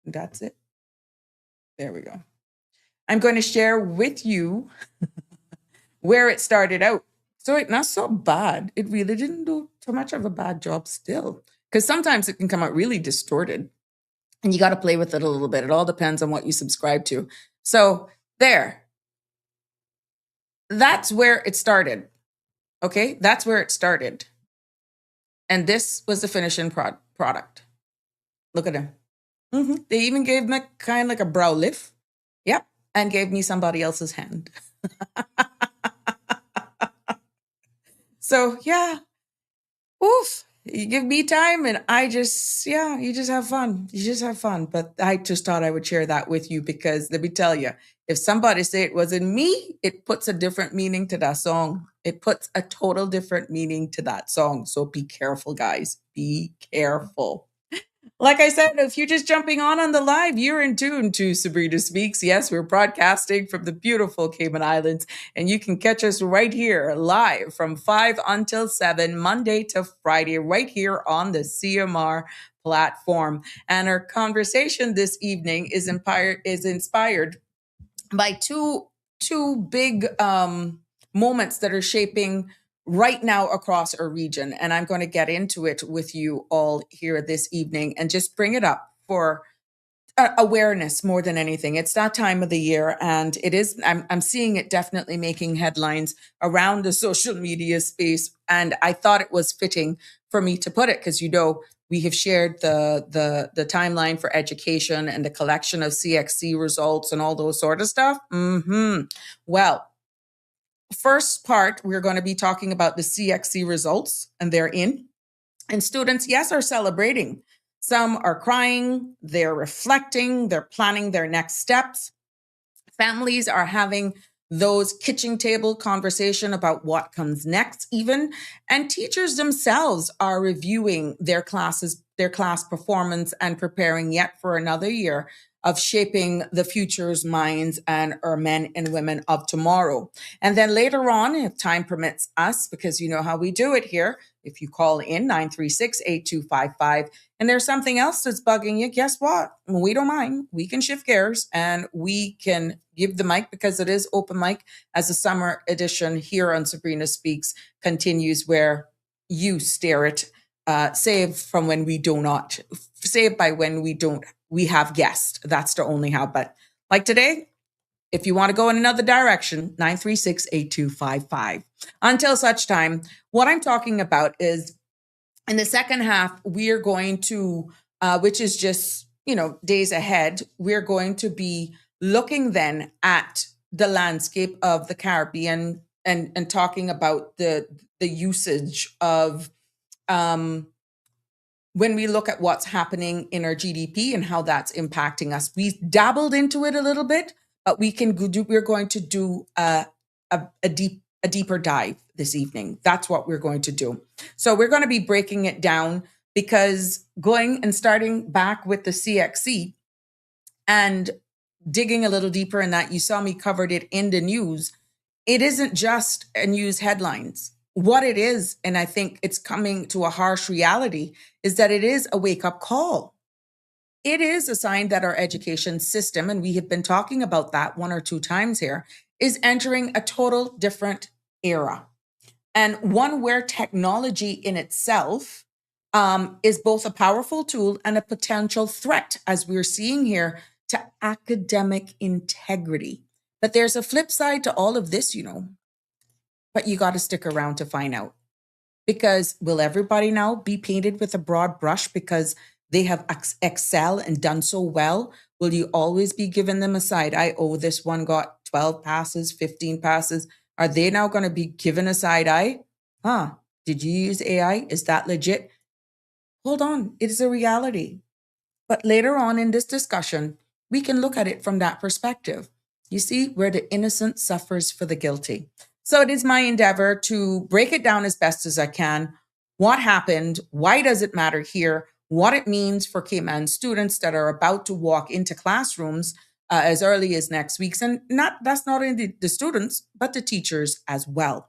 Speaker 4: that's it. There we go. I'm going to share with you where it started out. So it's not so bad. It really didn't do too much of a bad job still. Because sometimes it can come out really distorted. And you got to play with it a little bit. It all depends on what you subscribe to. So there. That's where it started. Okay, that's where it started. And this was the finishing product. Look at him. They even gave me kind of like a brow lift. Yep. And gave me somebody else's hand. So yeah. Oof. You give me time and you just have fun. You just have fun. But I just thought I would share that with you because let me tell you, if somebody say it wasn't me, it puts a different meaning to that song. It puts a total different meaning to that song. So be careful, guys. Be careful. Like I said, if you're just jumping on the live, you're in tune to Sabrina Speaks. Yes, we're broadcasting from the beautiful Cayman Islands, and you can catch us right here live from 5 until 7, Monday to Friday, right here on the CMR platform. And our conversation this evening is inspired by two big moments that are shaping right now across our region, and I'm going to get into it with you all here this evening and just bring it up for awareness more than anything. It's that time of the year, and it is. I'm seeing it definitely making headlines around the social media space, and I thought it was fitting for me to put it because we have shared the timeline for education and the collection of CXC results and all those sort of stuff. Well, first part we're going to be talking about the CXC results, and they're in. And students, yes, are celebrating. Some are crying, they're reflecting, they're planning their next steps. Families are having those kitchen table conversation about what comes next, even. And teachers themselves are reviewing their class performance and preparing yet for another year of shaping the future's minds and our men and women of tomorrow. And then later on, if time permits us, because you know how we do it here, if you call in 936-8255 and there's something else that's bugging you, guess what? We don't mind. We can shift gears and we can give the mic, because it is open mic, as the summer edition here on Sabrina Speaks continues, where you stare it, save from when we do not, save by when we have guests. That's the only how. But like today, if you want to go in another direction, 936-8255. Until such time, what I'm talking about is in the second half, we are going to, which is just, days ahead, we're going to be looking then at the landscape of the Caribbean and talking about the usage of, when we look at what's happening in our GDP and how that's impacting us. We dabbled into it a little bit, but we're going to do a deeper dive this evening. That's what we're going to do. So we're going to be breaking it down, because going and starting back with the CXC and digging a little deeper in that, you saw me covered it in the news. It isn't just a news headlines. What it is, and I think it's coming to a harsh reality, is that it is a wake-up call. It is a sign that our education system, and we have been talking about that one or two times here, is entering a total different era. And one where technology in itself is both a powerful tool and a potential threat, as we're seeing here, to academic integrity. But there's a flip side to all of this, but you got to stick around to find out. Because will everybody now be painted with a broad brush because they have excelled and done so well? Will you always be giving them a side eye? Oh, this one got 12 passes, 15 passes. Are they now going to be given a side eye? Did you use AI? Is that legit? Hold on, it is a reality. But later on in this discussion, we can look at it from that perspective. You see, where the innocent suffers for the guilty. So it is my endeavor to break it down as best as I can. What happened? Why does it matter here? What it means for Cayman students that are about to walk into classrooms as early as next week. And that's not only the students, but the teachers as well.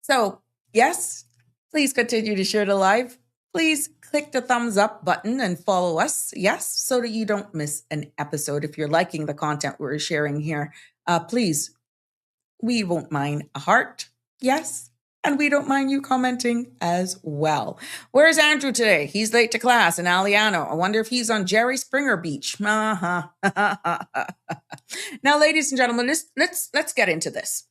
Speaker 4: So yes, please continue to share the live. Please click the thumbs up button and follow us. Yes, so that you don't miss an episode. If you're liking the content we're sharing here, please, we won't mind a heart. Yes. And we don't mind you commenting as well. Where's Andrew today? He's late to class in Aliano. I wonder if he's on Jerry Springer Beach. Now, ladies and gentlemen, let's get into this.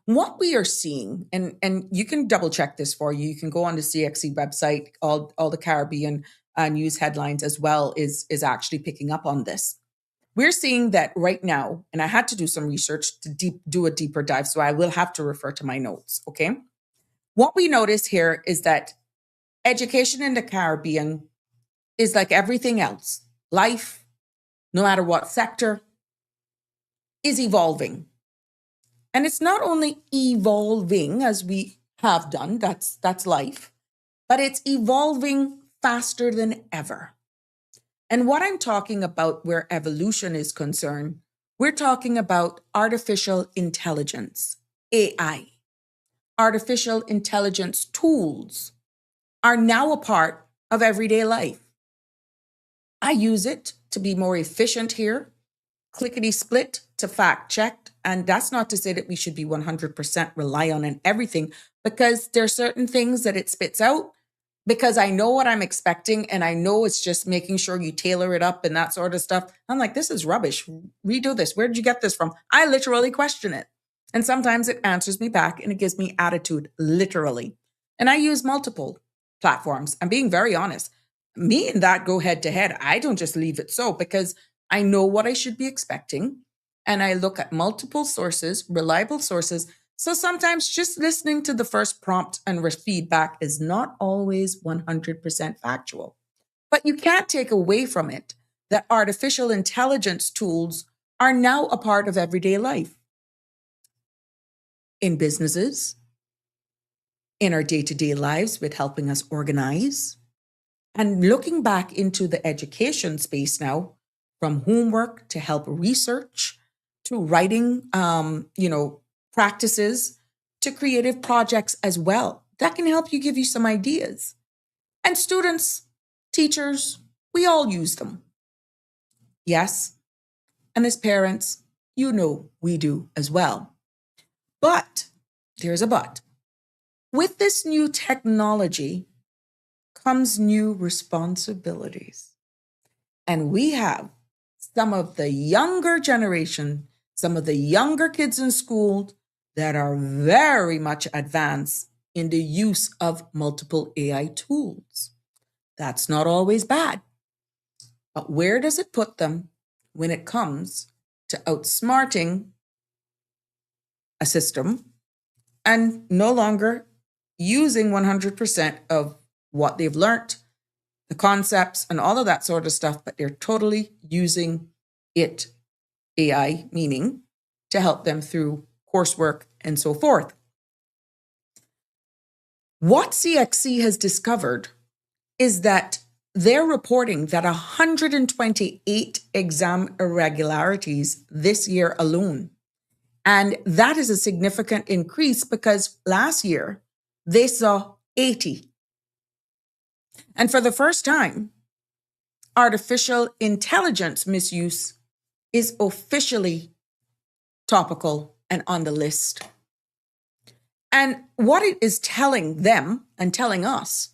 Speaker 4: What we are seeing, and you can double check this for you. You can go on the CXC website. All the Caribbean news headlines as well is actually picking up on this. We're seeing that right now, and I had to do some research to do a deeper dive, so I will have to refer to my notes, okay? What we notice here is that education in the Caribbean is like everything else. Life, no matter what sector, is evolving. And it's not only evolving as we have done, that's life, but it's evolving faster than ever. And what I'm talking about where evolution is concerned, we're talking about artificial intelligence, AI. Artificial intelligence tools are now a part of everyday life. I use it to be more efficient here, clickety split to fact check. And that's not to say that we should be 100% rely on everything, because there are certain things that it spits out because I know what I'm expecting and I know it's just making sure you tailor it up and that sort of stuff. I'm like, this is rubbish. Redo this. Where did you get this from? I literally question it. And sometimes it answers me back and it gives me attitude, literally. And I use multiple platforms. I'm being very honest. Me and that go head to head. I don't just leave it so, because I know what I should be expecting. And I look at multiple sources, reliable sources. So sometimes just listening to the first prompt and feedback is not always 100% factual. But you can't take away from it that artificial intelligence tools are now a part of everyday life. In businesses, in our day-to-day lives with helping us organize. And looking back into the education space now, from homework to help research, to writing, practices, to creative projects as well. That can help you, give you some ideas. And students, teachers, we all use them. Yes. And as parents, we do as well. But there's a but. With this new technology comes new responsibilities. And we have some of the younger generation, some of the younger kids in school that are very much advanced in the use of multiple AI tools. That's not always bad. But where does it put them when it comes to outsmarting a system and no longer using 100% of what they've learned, the concepts and all of that sort of stuff, but they're totally using it, AI meaning, to help them through coursework and so forth. What CXC has discovered is that they're reporting that 128 exam irregularities this year alone. And that is a significant increase because last year they saw 80. And for the first time, artificial intelligence misuse is officially topical and on the list. And what it is telling them and telling us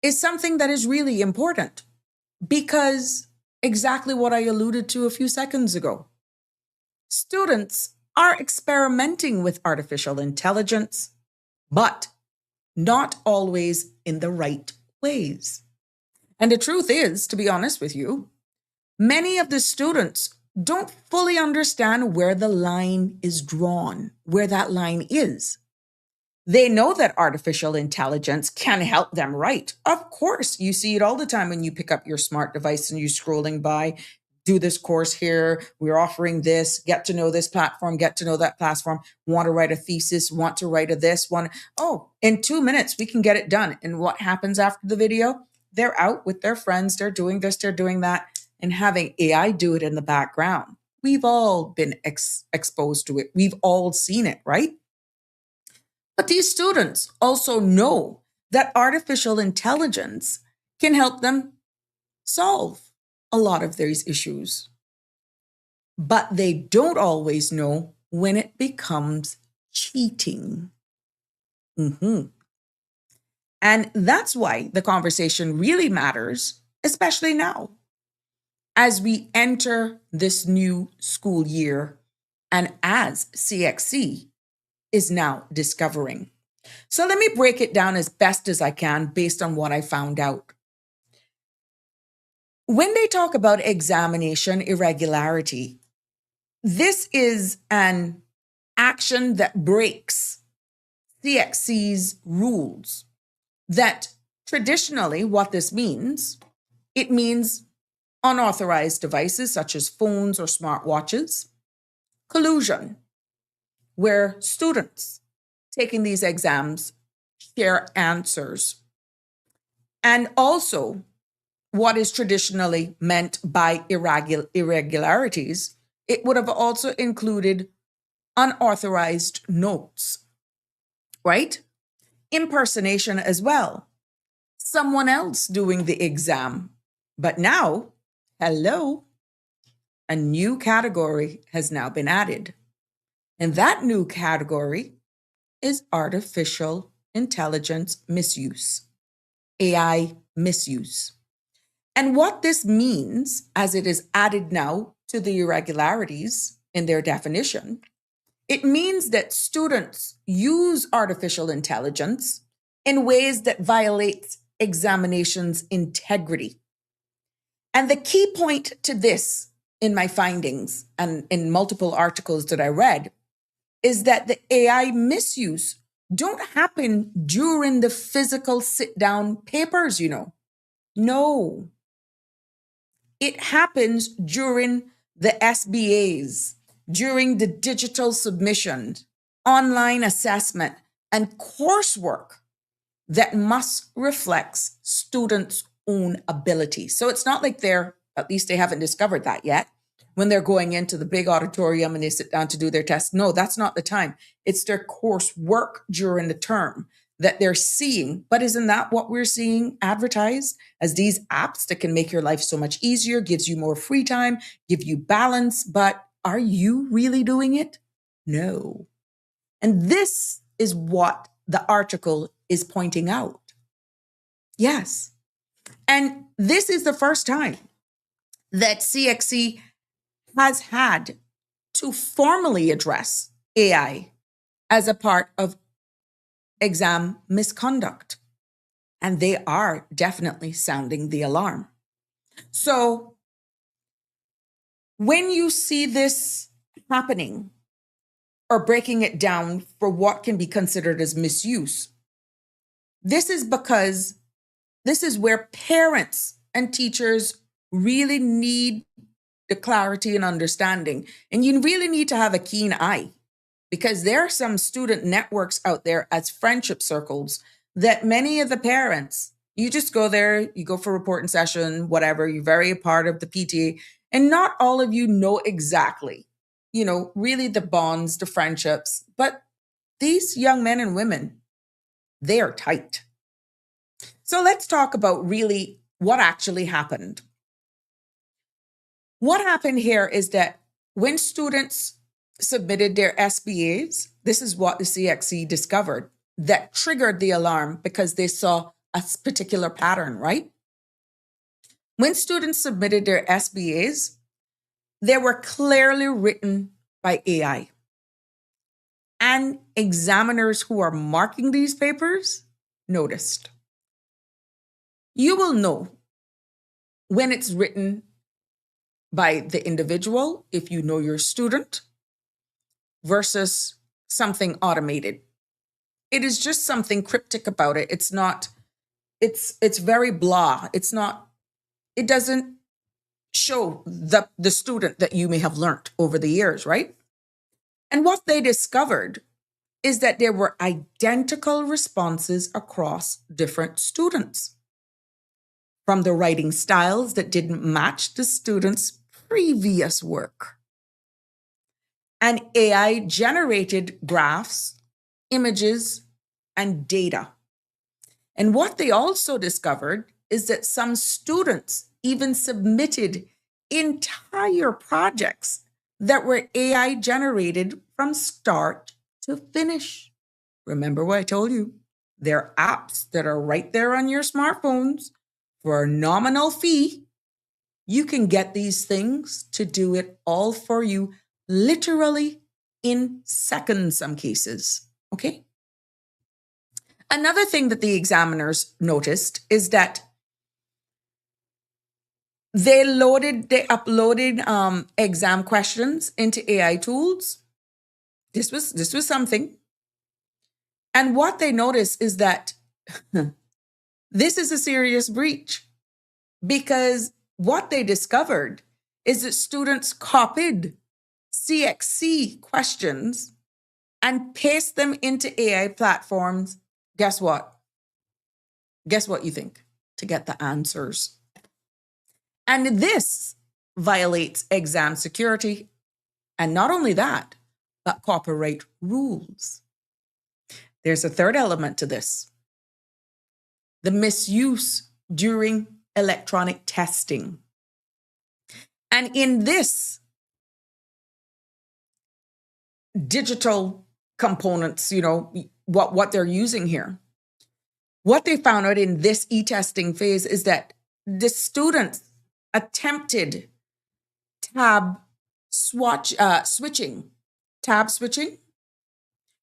Speaker 4: is something that is really important, because exactly what I alluded to a few seconds ago. Students are experimenting with artificial intelligence, but not always in the right ways. And the truth is, to be honest with you, many of the students don't fully understand where the line is drawn, where that line is. They know that artificial intelligence can help them write. Of course, you see it all the time when you pick up your smart device and you're scrolling by, do this course here, we're offering this, get to know this platform, get to know that platform, want to write a thesis, want to write a this one. Oh, in 2 minutes, we can get it done. And what happens after the video? They're out with their friends, they're doing this, they're doing that, and having AI do it in the background. We've all been exposed to it. We've all seen it, right? But these students also know that artificial intelligence can help them solve a lot of these issues. But they don't always know when it becomes cheating. And that's why the conversation really matters, especially now, as we enter this new school year and as CXC is now discovering. So let me break it down as best as I can based on what I found out. When they talk about examination irregularity, this is an action that breaks CXC's rules. That traditionally, what this means, it means unauthorized devices such as phones or smartwatches, collusion, where students taking these exams share answers, And also, what is traditionally meant by irregularities, it would have also included unauthorized notes, right? Impersonation as well. Someone else doing the exam. But now, hello, a new category has now been added. And that new category is artificial intelligence misuse, AI misuse. And what this means, as it is added now to the irregularities in their definition, it means that students use artificial intelligence in ways that violate examinations integrity. And the key point to this in my findings and in multiple articles that I read is that the AI misuse don't happen during the physical sit down papers, No, it happens during the SBAs, during the digital submission, online assessment, and coursework that must reflect students' own ability. So it's not like at least they haven't discovered that yet, when they're going into the big auditorium and they sit down to do their test. No, that's not the time. It's their coursework during the term that they're seeing. But isn't that what we're seeing advertised as these apps that can make your life so much easier, gives you more free time, give you balance? But are you really doing it? No. And this is what the article is pointing out. Yes. And this is the first time that CXC has had to formally address AI as a part of exam misconduct. And they are definitely sounding the alarm. So when you see this happening or breaking it down for what can be considered as misuse, this is because this is where parents and teachers really need the clarity and understanding. And you really need to have a keen eye, because there are some student networks out there as friendship circles that many of the parents, you just go there, you go for reporting session, whatever, you're very a part of the PTA, and not all of you know exactly, really the bonds, the friendships, but these young men and women, they are tight. So let's talk about really what actually happened. What happened here is that when students submitted their SBAs, this is what the CXC discovered that triggered the alarm, because they saw a particular pattern, right? When students submitted their SBAs, they were clearly written by AI. And examiners who are marking these papers noticed. You will know when it's written by the individual, if you know your student, versus something automated. It is just something cryptic about it. It's not, it's very blah. It doesn't show the student that you may have learned over the years, right? And what they discovered is that there were identical responses across different students, from the writing styles that didn't match the students' previous work. And AI generated graphs, images, and data. And what they also discovered is that some students even submitted entire projects that were AI generated from start to finish. Remember what I told you? There are apps that are right there on your smartphones for a nominal fee. You can get these things to do it all for you, literally in seconds, some cases. Okay? Another thing that the examiners noticed is that they uploaded exam questions into AI tools. This was something. And what they noticed is that this is a serious breach, because what they discovered is that students copied CXC questions and paste them into AI platforms. Guess what? Guess what you think? to get the answers. And this violates exam security. And not only that, but copyright rules. There's a third element to this: the misuse during electronic testing. And in this digital components, what they're using here, what they found out in this e-testing phase is that the students attempted tab switching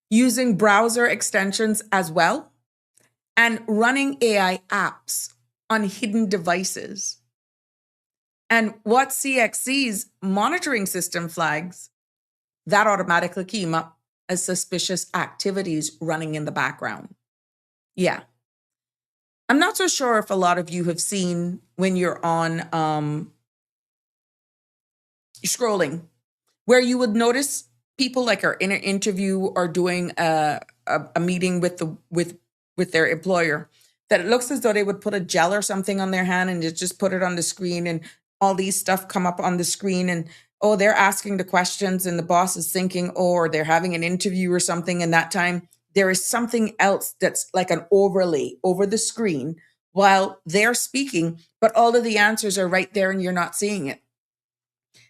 Speaker 4: using browser extensions as well, and running AI apps on hidden devices. And what CXC's monitoring system flags, that automatically came up as suspicious activities running in the background. Yeah. I'm not so sure if a lot of you have seen when you're on scrolling, where you would notice people like are in an interview or doing a meeting with their employer, that it looks as though they would put a gel or something on their hand and just put it on the screen, and all these stuff come up on the screen, and they're asking the questions, and the boss is thinking, or they're having an interview or something, and that time there is something else that's like an overlay over the screen while they're speaking, but all of the answers are right there and you're not seeing it.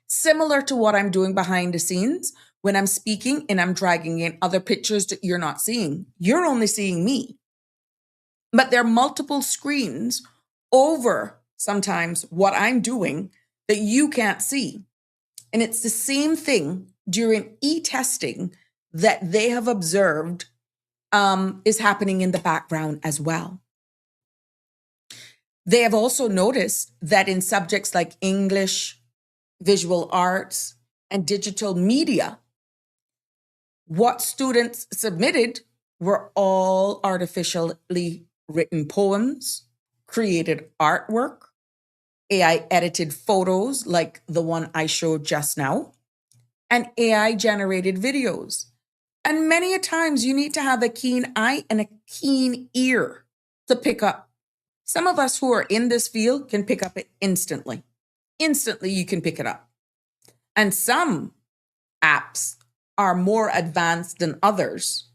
Speaker 4: Similar to what I'm doing behind the scenes when I'm speaking and I'm dragging in other pictures that you're not seeing. You're only seeing me. But there are multiple screens over sometimes what I'm doing that you can't see. And it's the same thing during e-testing that they have observed is happening in the background as well. They have also noticed that in subjects like English, visual arts, and digital media, what students submitted were all artificially written poems, created artwork, AI edited photos like the one I showed just now, and AI generated videos. And many a times you need to have a keen eye and a keen ear to pick up. Some of us who are in this field can pick up it instantly. Instantly, you can pick it up. And some apps are more advanced than others.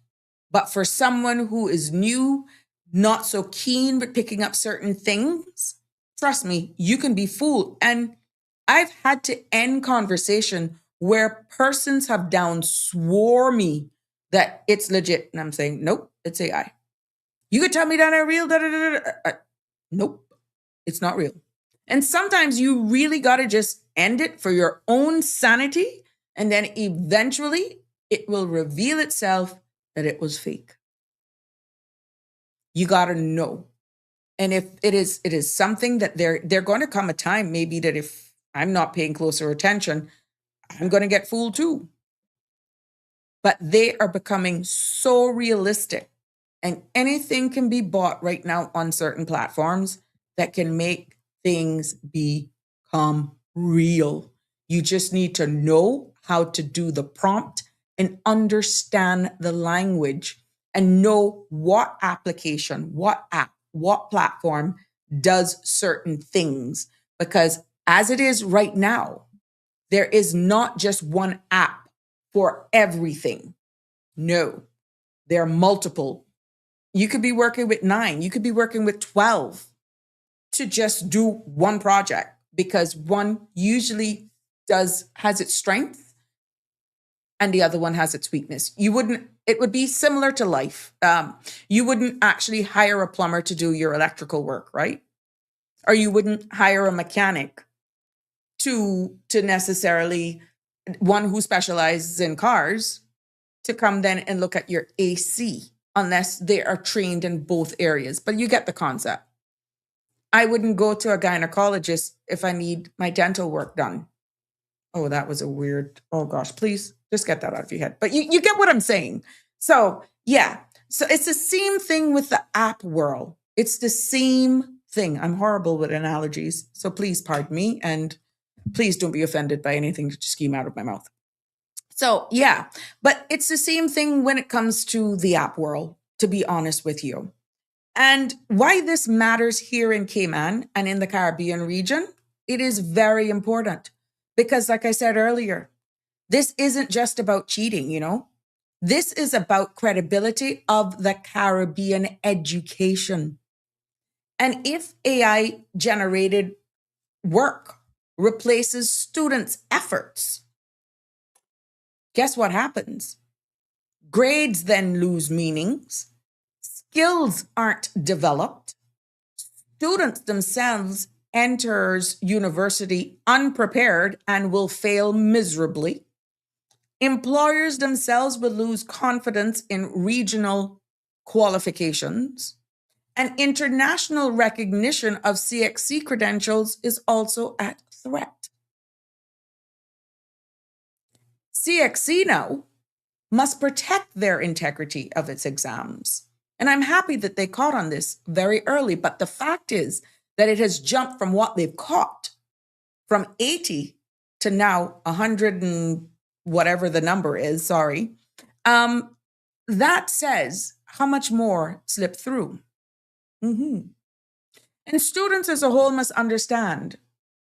Speaker 4: But for someone who is new, not so keen with picking up certain things, trust me, you can be fooled. And I've had to end conversation where persons have down swore me that it's legit. And I'm saying, nope, it's AI. You could tell me that I'm real. Nope, it's not real. And sometimes you really got to just end it for your own sanity. And then eventually it will reveal itself that it was fake. You got to know. And if it is something that they're going to come a time maybe that if I'm not paying closer attention, I'm going to get fooled too. But they are becoming so realistic, and anything can be bought right now on certain platforms that can make things become real. You just need to know how to do the prompt and understand the language and know what application, what app, what platform does certain things. Because as it is right now, there is not just one app for everything. No, there are multiple. You could be working with 9, you could be working with 12 to just do one project, because one usually has its strength and the other one has its weakness. It would be similar to life. You wouldn't actually hire a plumber to do your electrical work, right? Or you wouldn't hire a mechanic to necessarily, one who specializes in cars, to come then and look at your AC, unless they are trained in both areas. But you get the concept. I wouldn't go to a gynecologist if I need my dental work done. Oh, that was a weird, oh gosh, please just get that out of your head. But you get what I'm saying. So yeah, so it's the same thing with the app world. It's the same thing. I'm horrible with analogies, so please pardon me, and please don't be offended by anything that just came out of my mouth. So yeah, but it's the same thing when it comes to the app world, to be honest with you. And why this matters here in Cayman and in the Caribbean region, it is very important because, like I said earlier, this isn't just about cheating, you know? This is about credibility of the Caribbean education. And if AI generated work replaces students' efforts, guess what happens? Grades then lose meanings, skills aren't developed, students themselves enters university unprepared and will fail miserably. Employers themselves will lose confidence in regional qualifications. And international recognition of CXC credentials is also at threat. CXC now must protect their integrity of its exams. And I'm happy that they caught on this very early, but the fact is that it has jumped from what they've caught from 80 to now 100 and whatever the number is, sorry. That says how much more slipped through. And students as a whole must understand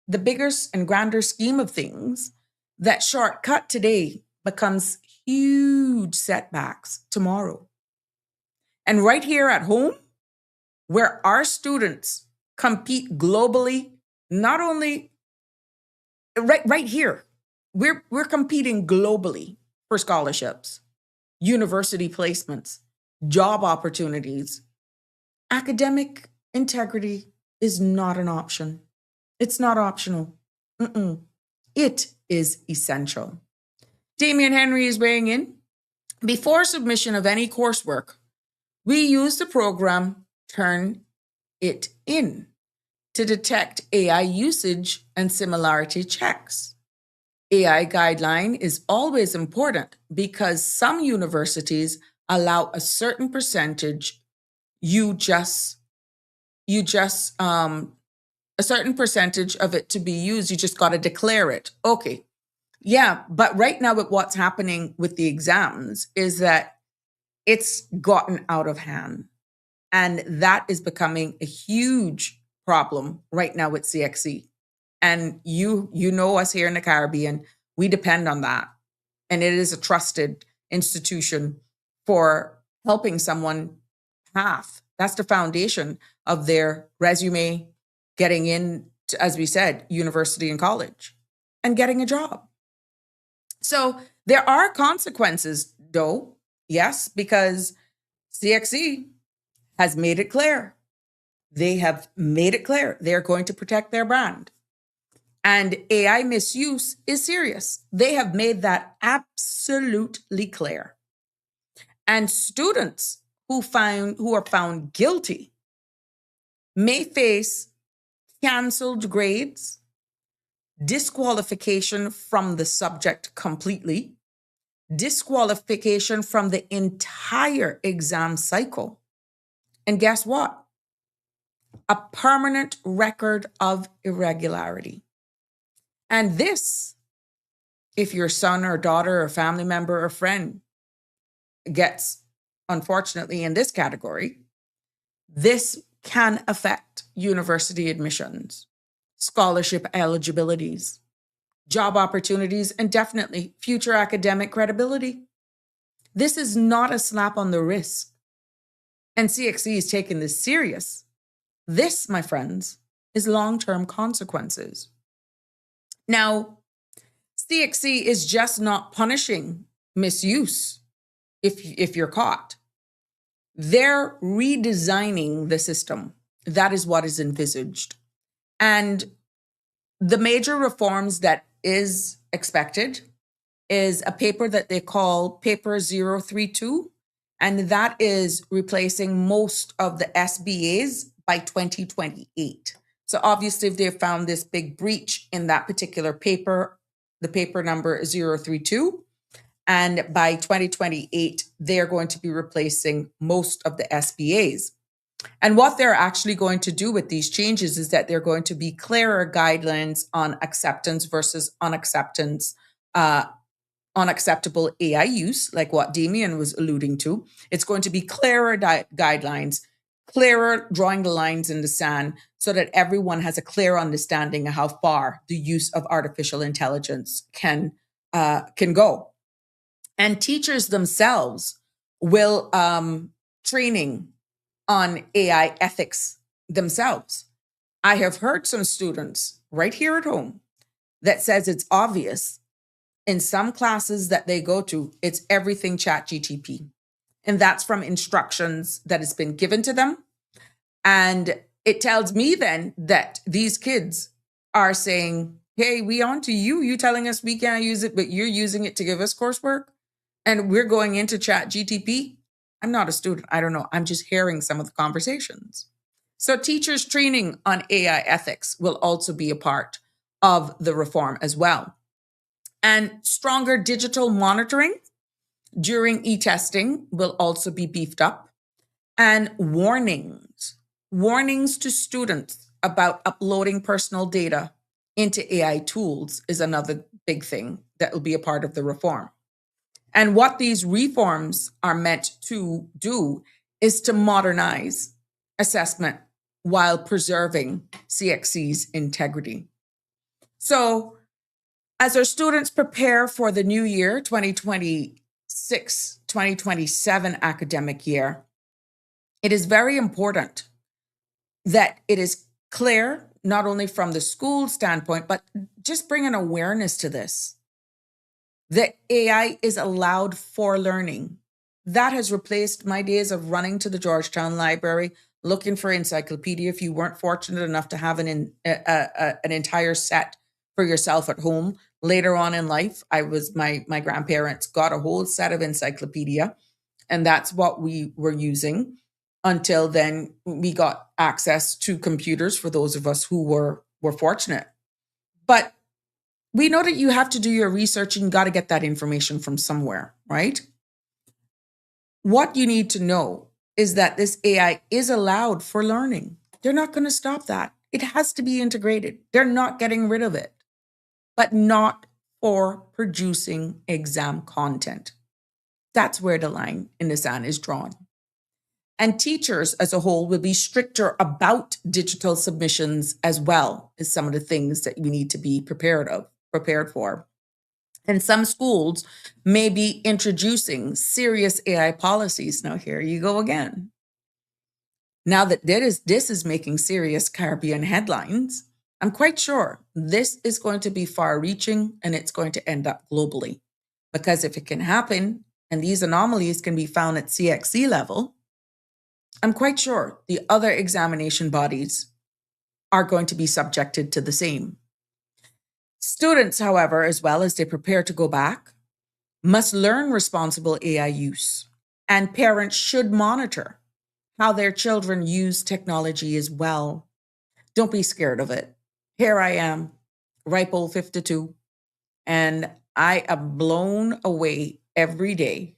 Speaker 4: the bigger and grander scheme of things. That shortcut today becomes huge setbacks tomorrow. And right here at home, where our students compete globally, not only right here, we're competing globally for scholarships, university placements, job opportunities. Academic integrity is not an option. It's not optional. It is essential. Damian Henry is weighing in. Before submission of any coursework, we use the program Turn It In to detect AI usage and similarity checks. AI guideline is always important because some universities allow a certain percentage, a certain percentage of it to be used. You just got to declare it. Okay. Yeah. But right now, with what's happening with the exams is that it's gotten out of hand. And that is becoming a huge problem right now with CXC. And you know us here in the Caribbean, we depend on that. And it is a trusted institution for helping someone path. That's the foundation of their resume, getting in, as we said, university and college, and getting a job. So there are consequences, though, yes, because CXC has made it clear. They have made it clear they're going to protect their brand. And AI misuse is serious. They have made that absolutely clear. And students who are found guilty may face canceled grades, disqualification from the subject completely, disqualification from the entire exam cycle. And guess what? A permanent record of irregularity. And this, if your son or daughter or family member or friend gets, unfortunately, in this category, this can affect university admissions, scholarship eligibilities, job opportunities, and definitely future academic credibility. This is not a slap on the wrist. And CXC is taking this serious. This, my friends, is long-term consequences. Now, CXC is just not punishing misuse if you're caught. They're redesigning the system. That is what is envisaged. And the major reforms that is expected is a paper that they call Paper 032, and that is replacing most of the SBAs by 2028. So obviously, if they've found this big breach in that particular paper, the paper number is 032, and by 2028, they're going to be replacing most of the SBAs. And what they're actually going to do with these changes is that they're going to be clearer guidelines on acceptance versus unacceptable AI use, like what Damien was alluding to. It's going to be clearer guidelines. clearer drawing the lines in the sand so that everyone has a clear understanding of how far the use of artificial intelligence can go. And teachers themselves will training on AI ethics themselves. I have heard some students right here at home that says it's obvious in some classes that they go to, it's everything chat GTP. And that's from instructions that has been given to them. And it tells me then that these kids are saying, hey, we on to you. You telling us we can't use it, but you're using it to give us coursework. And we're going into chat GTP. I'm not a student. I don't know. I'm just hearing some of the conversations. So teachers training on AI ethics will also be a part of the reform as well. And stronger digital monitoring during e-testing will also be beefed up. And warnings to students about uploading personal data into AI tools is another big thing that will be a part of the reform. And what these reforms are meant to do is to modernize assessment while preserving CXC's integrity. So as our students prepare for the new year, 2026, 2027 academic year, it is very important that it is clear, not only from the school standpoint, but just bring an awareness to this, that AI is allowed for learning. That has replaced my days of running to the Georgetown Library, looking for encyclopedia. If you weren't fortunate enough to have an entire set for yourself at home, later on in life, my grandparents got a whole set of encyclopedia, and that's what we were using. Until then, we got access to computers for those of us who were fortunate. But we know that you have to do your research and you got to get that information from somewhere, right? What you need to know is that this AI is allowed for learning. They're not going to stop that. It has to be integrated. They're not getting rid of it, but not for producing exam content. That's where the line in the sand is drawn. And teachers as a whole will be stricter about digital submissions as well as some of the things that we need to be prepared for. And some schools may be introducing serious AI policies. Now, here you go again. Now that this is making serious Caribbean headlines, I'm quite sure this is going to be far-reaching and it's going to end up globally. Because if it can happen and these anomalies can be found at CXC level, I'm quite sure the other examination bodies are going to be subjected to the same. Students, however, as well as they prepare to go back, must learn responsible AI use, and parents should monitor how their children use technology as well. Don't be scared of it. Here I am, ripe old 52, and I am blown away every day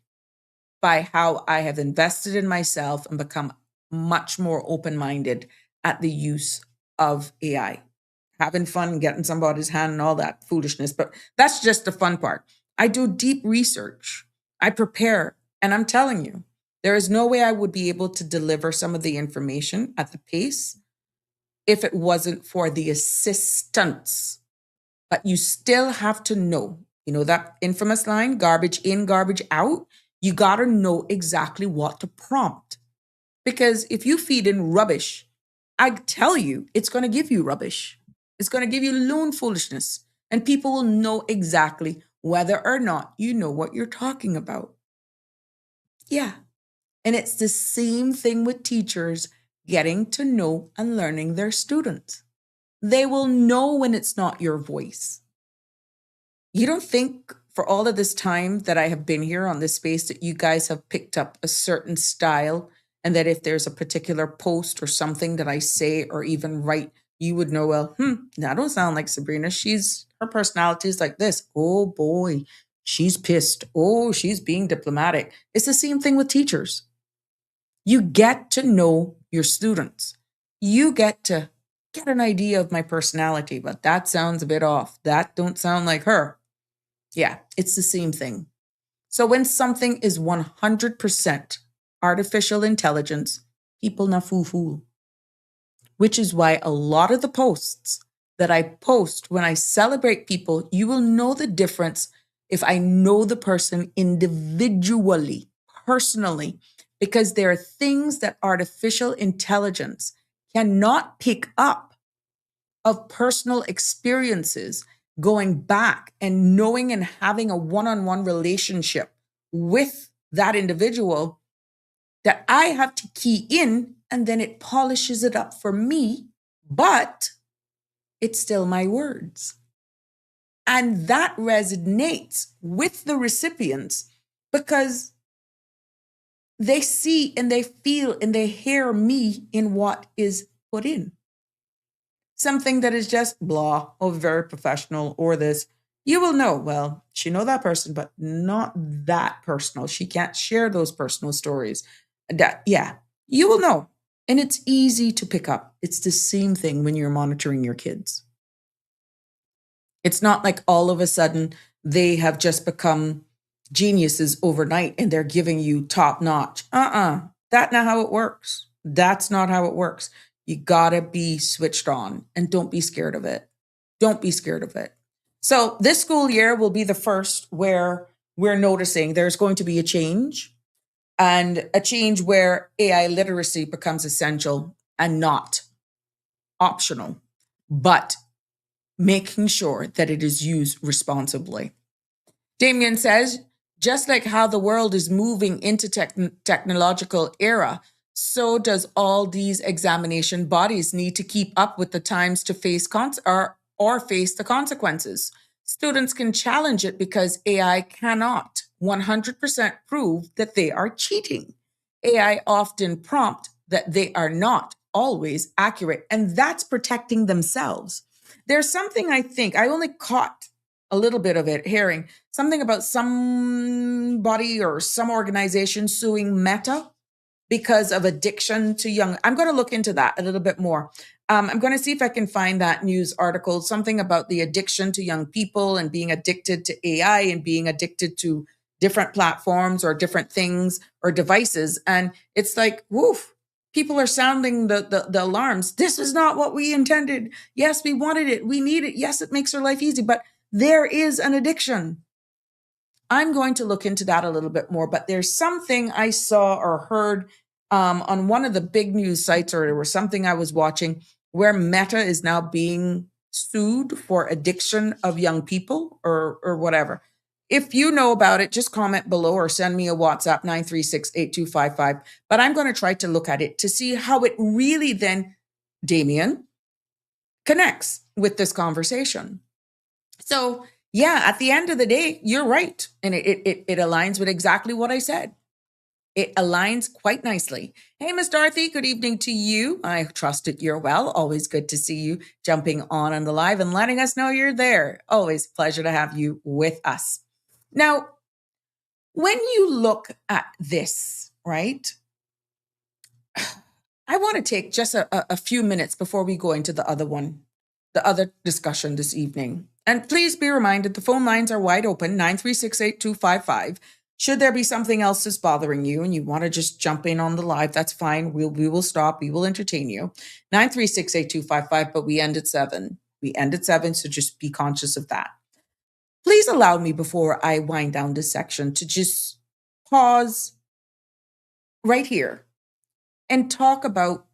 Speaker 4: by how I have invested in myself and become much more open-minded at the use of AI. Having fun, getting somebody's hand and all that foolishness, but that's just the fun part. I do deep research. I prepare, and I'm telling you, there is no way I would be able to deliver some of the information at the pace if it wasn't for the assistance. But you still have to know, that infamous line, garbage in, garbage out. You got to know exactly what to prompt. Because if you feed in rubbish, I tell you, it's going to give you rubbish. It's going to give you loon foolishness. And people will know exactly whether or not you know what you're talking about. Yeah. And it's the same thing with teachers getting to know and learning their students. They will know when it's not your voice. You don't think for all of this time that I have been here on this space that you guys have picked up a certain style, and that if there's a particular post or something that I say or even write, you would know, well, that don't sound like Sabrina. Her personality is like this. Oh boy, she's pissed. Oh, she's being diplomatic. It's the same thing with teachers. You get to know your students. You get to get an idea of my personality, but that sounds a bit off. That don't sound like her. Yeah, it's the same thing. So when something is 100% artificial intelligence, people na foo-foo, which is why a lot of the posts that I post when I celebrate people, you will know the difference if I know the person individually, personally, because there are things that artificial intelligence cannot pick up of personal experiences going back and knowing and having a one-on-one relationship with that individual that I have to key in, and then it polishes it up for me, but it's still my words. And that resonates with the recipients because they see and they feel and they hear me in what is put in. Something that is just blah or very professional or this, you will know, well, she know that person, but not that personal. She can't share those personal stories. That, yeah, you will know. And it's easy to pick up. It's the same thing when you're monitoring your kids. It's not like all of a sudden they have just become geniuses overnight and they're giving you top notch. That's not how it works. That's not how it works. You gotta be switched on and don't be scared of it. Don't be scared of it. So this school year will be the first where we're noticing there's going to be a change, and a change where AI literacy becomes essential and not optional, but making sure that it is used responsibly. Damien says, just like how the world is moving into technological era, so does all these examination bodies need to keep up with the times to face or face the consequences. Students can challenge it because AI cannot 100% prove that they are cheating. AI often prompt that they are not always accurate, and that's protecting themselves. There's something I think, I only caught a little bit of it, hearing something about somebody or some organization suing Meta because of addiction to young. I'm going to look into that a little bit more. I'm going to see if I can find that news article, something about the addiction to young people and being addicted to AI and being addicted to different platforms or different things or devices. And it's like, woof. People are sounding the alarms. This is not what we intended. Yes, we wanted it. We need it. Yes, it makes our life easy, but there is an addiction. I'm going to look into that a little bit more, but there's something I saw or heard on one of the big news sites, or there was something I was watching where Meta is now being sued for addiction of young people or whatever. If you know about it, just comment below or send me a WhatsApp 936-8255. But I'm going to try to look at it to see how it really then, Damien, connects with this conversation. So yeah, at the end of the day, you're right. And it aligns with exactly what I said. It aligns quite nicely. Hey, Miss Dorothy, good evening to you. I trust that you're well. Always good to see you jumping on the live and letting us know you're there. Always a pleasure to have you with us. Now, when you look at this, right, I want to take just a few minutes before we go into the other discussion this evening. And please be reminded, the phone lines are wide open, 936-8255. Should there be something else that's bothering you and you want to just jump in on the live, that's fine. We will stop. We will entertain you. 936-8255, but we end at 7. We end at 7, so just be conscious of that. Please allow me, before I wind down this section, to just pause right here and talk about,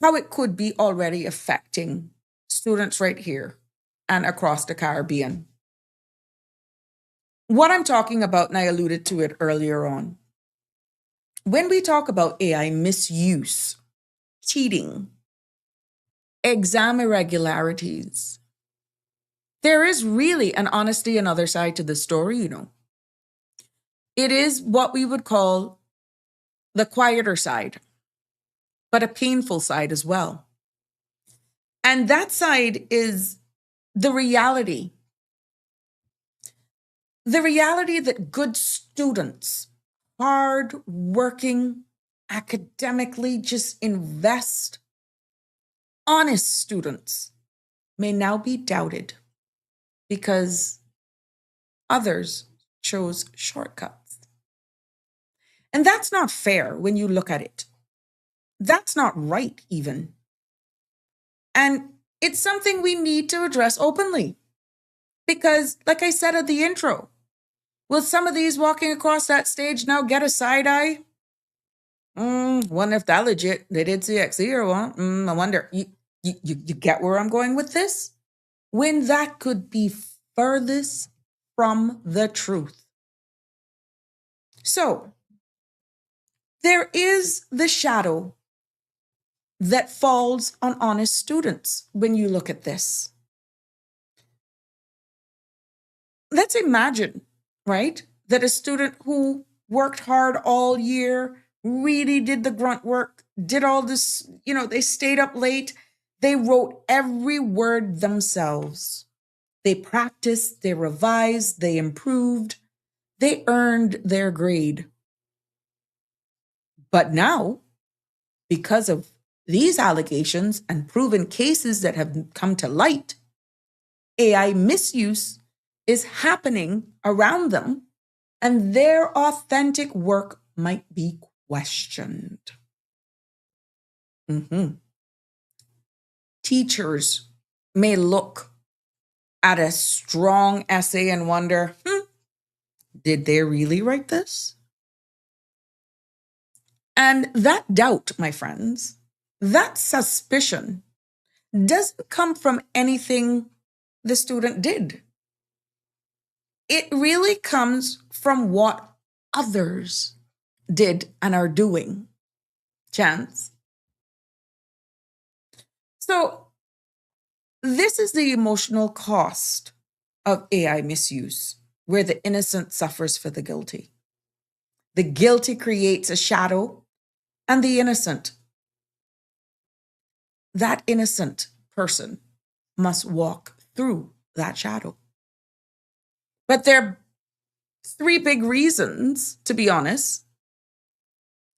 Speaker 4: how it could be already affecting students right here and across the Caribbean. What I'm talking about, and I alluded to it earlier on, when we talk about AI misuse, cheating, exam irregularities, there is really an honesty another side to the story, It is what we would call the quieter side, but a painful side as well. And that side is the reality. The reality that good students, hard-working, academically just invest, honest students may now be doubted because others chose shortcuts. And that's not fair when you look at it. That's not right, even. And it's something we need to address openly. Because, like I said at the intro, will some of these walking across that stage now get a side eye? Wonder if that legit, they did CXC or what? I wonder. You get where I'm going with this? When that could be furthest from the truth. So, there is the shadow that falls on honest students when you look at this. Let's imagine, right, that a student who worked hard all year, really did the grunt work, did all this, they stayed up late, they wrote every word themselves. They practiced, they revised, they improved, they earned their grade. But now, because of these allegations and proven cases that have come to light, AI misuse is happening around them, and their authentic work might be questioned. Teachers may look at a strong essay and wonder, did they really write this? And that doubt, my friends, that suspicion doesn't come from anything the student did. It really comes from what others did and are doing. Chance. So this is the emotional cost of AI misuse, where the innocent suffers for the guilty. The guilty creates a shadow, and the innocent, that innocent person must walk through that shadow. But there are three big reasons, to be honest.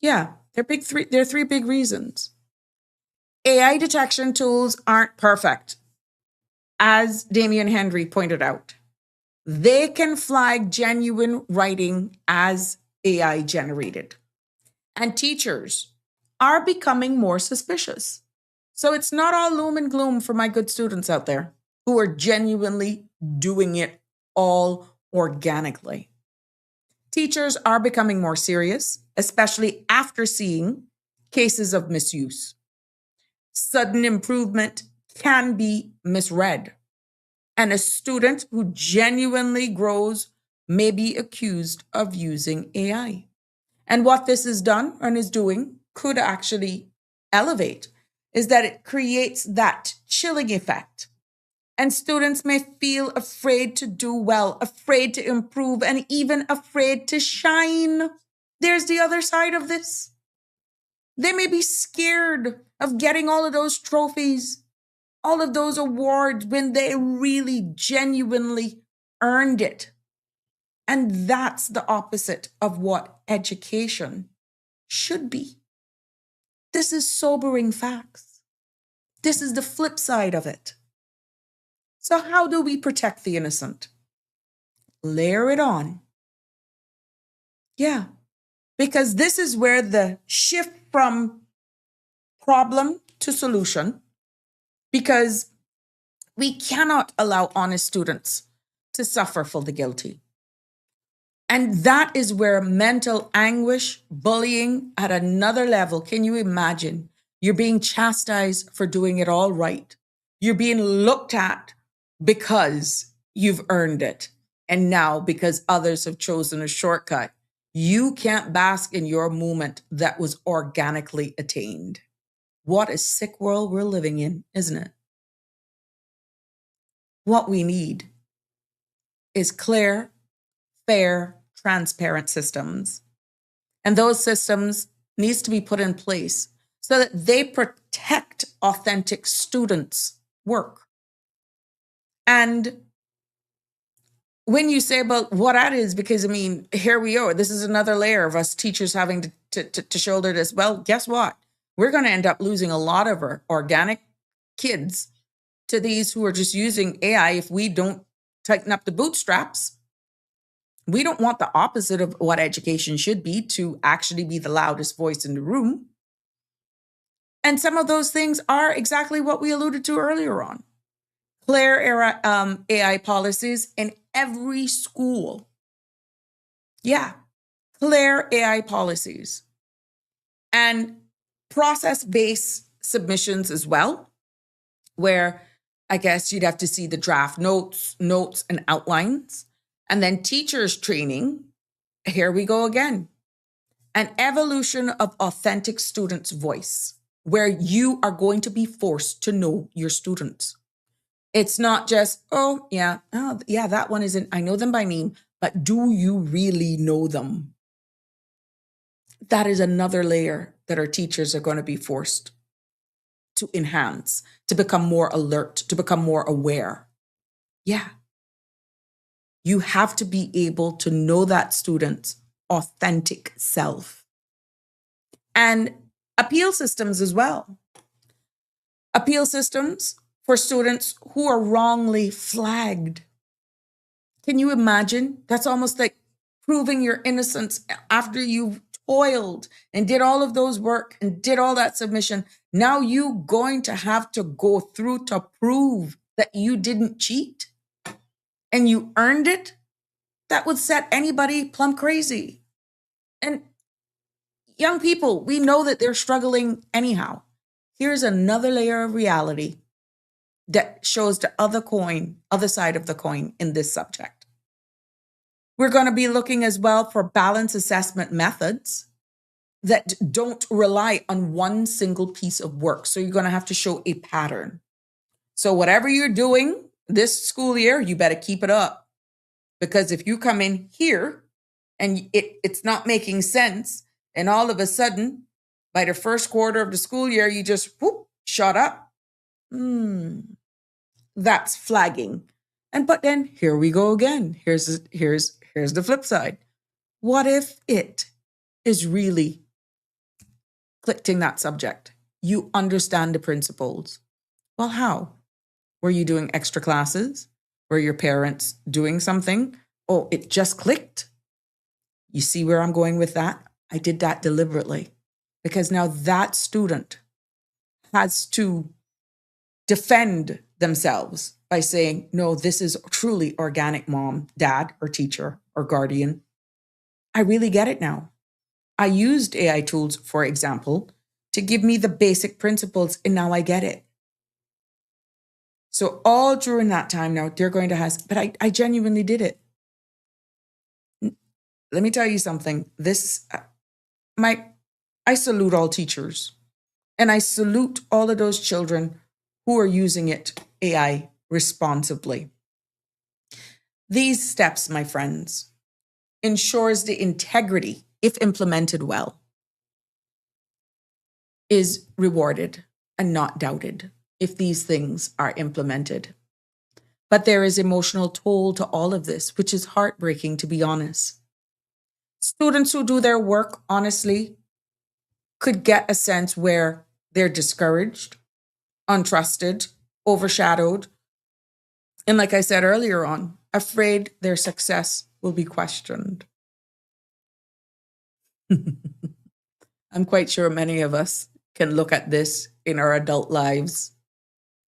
Speaker 4: Yeah, there are three big reasons. AI detection tools aren't perfect, as Damian Henry pointed out. They can flag genuine writing as AI generated. And teachers are becoming more suspicious. So it's not all loom and gloom for my good students out there who are genuinely doing it all organically. Teachers are becoming more serious, especially after seeing cases of misuse. Sudden improvement can be misread, and a student who genuinely grows may be accused of using AI. And what this is done and is doing could actually elevate is that it creates that chilling effect. And students may feel afraid to do well, afraid to improve, and even afraid to shine. There's the other side of this. They may be scared of getting all of those trophies, all of those awards when they really genuinely earned it. And that's the opposite of what education should be. This is sobering facts. This is the flip side of it. So how do we protect the innocent? Layer it on. Yeah, because this is where the shift from problem to solution, because we cannot allow honest students to suffer for the guilty. And that is where mental anguish, bullying at another level. Can you imagine? You're being chastised for doing it all right. You're being looked at because you've earned it. And now, because others have chosen a shortcut, you can't bask in your moment that was organically attained. What a sick world we're living in, isn't it? What we need is clear, fair, transparent systems. And those systems needs to be put in place so that they protect authentic students' work. And when you say about what that is, because I mean, here we are, this is another layer of us teachers having to shoulder this. Well, guess what? We're going to end up losing a lot of our organic kids to these who are just using AI if we don't tighten up the bootstraps. We don't want the opposite of what education should be, to actually be the loudest voice in the room. And some of those things are exactly what we alluded to earlier on. Clear AI policies in every school. Yeah, clear AI policies. And process-based submissions as well, where I guess you'd have to see the draft notes and outlines. And then teachers training. Here we go again. An evolution of authentic students' voice, where you are going to be forced to know your students. It's not just, oh, yeah, that one isn't, I know them by name, but do you really know them? That is another layer that our teachers are going to be forced to enhance, to become more alert, to become more aware. Yeah. You have to be able to know that student's authentic self. And appeal systems as well. Appeal systems for students who are wrongly flagged. Can you imagine? That's almost like proving your innocence after you've toiled and did all of those work and did all that submission. Now you going to have to go through to prove that you didn't cheat and you earned it. That would set anybody plumb crazy. And young people, we know that they're struggling anyhow. Here's another layer of reality that shows the other side of the coin in this subject. We're going to be looking as well for balanced assessment methods that don't rely on one single piece of work. So you're going to have to show a pattern. So whatever you're doing this school year, you better keep it up. Because if you come in here and it's not making sense, and all of a sudden, by the first quarter of the school year, you just shut up. That's flagging. But then here we go again. Here's the flip side. What if it is really clicking that subject? You understand the principles. Well, how? Were you doing extra classes? Were your parents doing something? Oh, it just clicked. You see where I'm going with that? I did that deliberately because now that student has to defend themselves by saying, no, this is truly organic, mom, dad, or teacher, or guardian. I really get it now. I used AI tools, for example, to give me the basic principles, and now I get it. So all during that time now, they're going to have, but I genuinely did it. Let me tell you something. I salute all teachers, and I salute all of those children who are using AI responsibly. These steps, my friends, ensures the integrity, if implemented well, is rewarded and not doubted if these things are implemented. But there is emotional toll to all of this, which is heartbreaking, to be honest. Students who do their work honestly could get a sense where they're discouraged, untrusted, overshadowed, and like I said earlier on, afraid their success will be questioned. I'm quite sure many of us can look at this in our adult lives,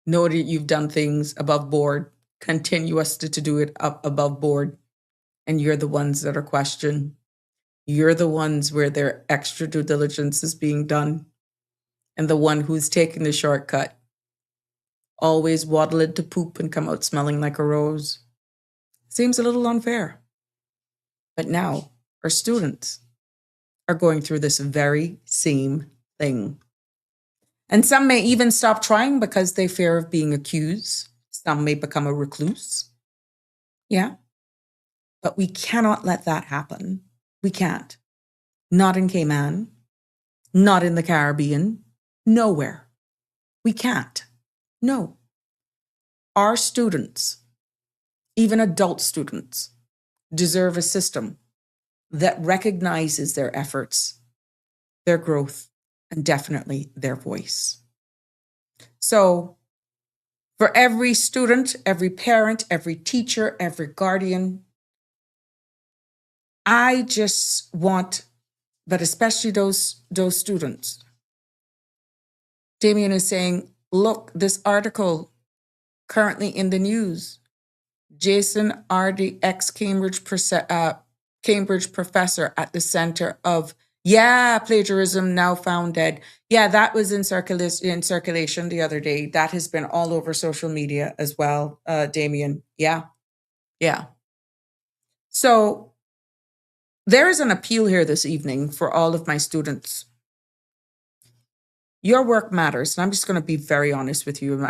Speaker 4: know that you've done things above board, continuous to do it up above board, and you're the ones that are questioned. You're the ones where their extra due diligence is being done, and the one who's taking the shortcut always waddle into poop and come out smelling like a rose. Seems a little unfair. But now our students are going through this very same thing. And some may even stop trying because they fear of being accused. Some may become a recluse. Yeah. But we cannot let that happen. We can't. Not in Cayman, not in the Caribbean, nowhere. We can't. No. Our students, even adult students, deserve a system that recognizes their efforts, their growth, and definitely their voice. So, for every student, every parent, every teacher, every guardian, I just want, but especially those students. Damien is saying, look, this article currently in the news. Jason Ardy, ex-Cambridge Cambridge professor at the center of plagiarism now found dead. Yeah, that was in circulation the other day. That has been all over social media as well, Damien. Yeah. So there is an appeal here this evening for all of my students. Your work matters, and I'm just going to be very honest with you.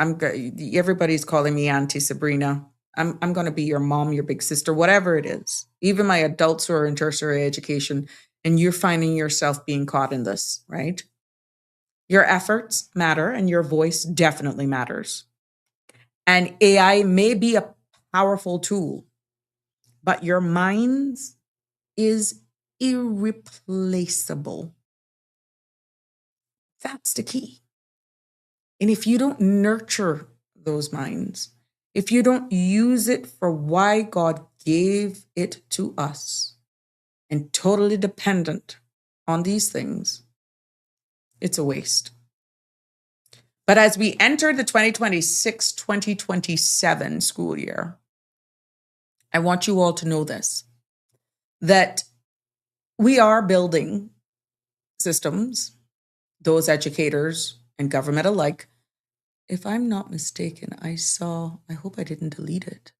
Speaker 4: Everybody's calling me Auntie Sabrina. I'm going to be your mom, your big sister, whatever it is. Even my adults who are in tertiary education, and you're finding yourself being caught in this, right? Your efforts matter, and your voice definitely matters. And AI may be a powerful tool, but your minds is irreplaceable. That's the key. And if you don't nurture those minds, if you don't use it for why God gave it to us and totally dependent on these things, it's a waste. But as we enter the 2026-2027 school year, I want you all to know this, that we are building systems, those educators and government alike. If I'm not mistaken, I hope I didn't delete it.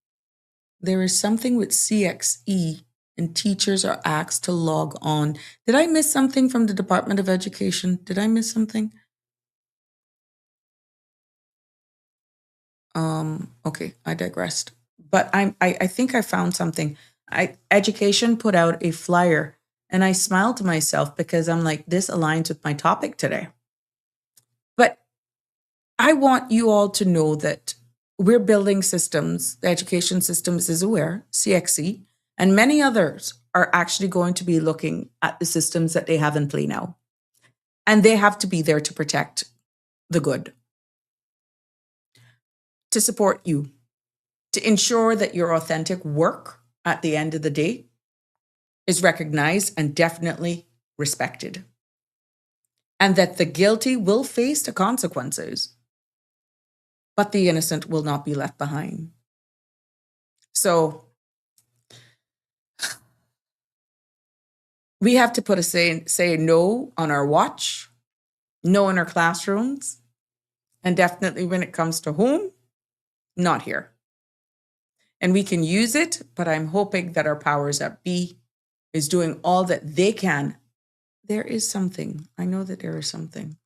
Speaker 4: There is something with CXC and teachers are asked to log on. Did I miss something from the Department of Education? Did I miss something? Okay, I digressed. But I think I found something. Education put out a flyer and I smiled to myself because I'm like, this aligns with my topic today. But I want you all to know that we're building systems, the education systems is aware, CXC, and many others are actually going to be looking at the systems that they have in play now. And they have to be there to protect the good, to support you, to ensure that your authentic work at the end of the day is recognized and definitely respected. And that the guilty will face the consequences, but the innocent will not be left behind. So we have to put a say no on our watch, no in our classrooms, and definitely when it comes to home, not here. And we can use it, but I'm hoping that our powers that be is doing all that they can. There is something. I know that there is something.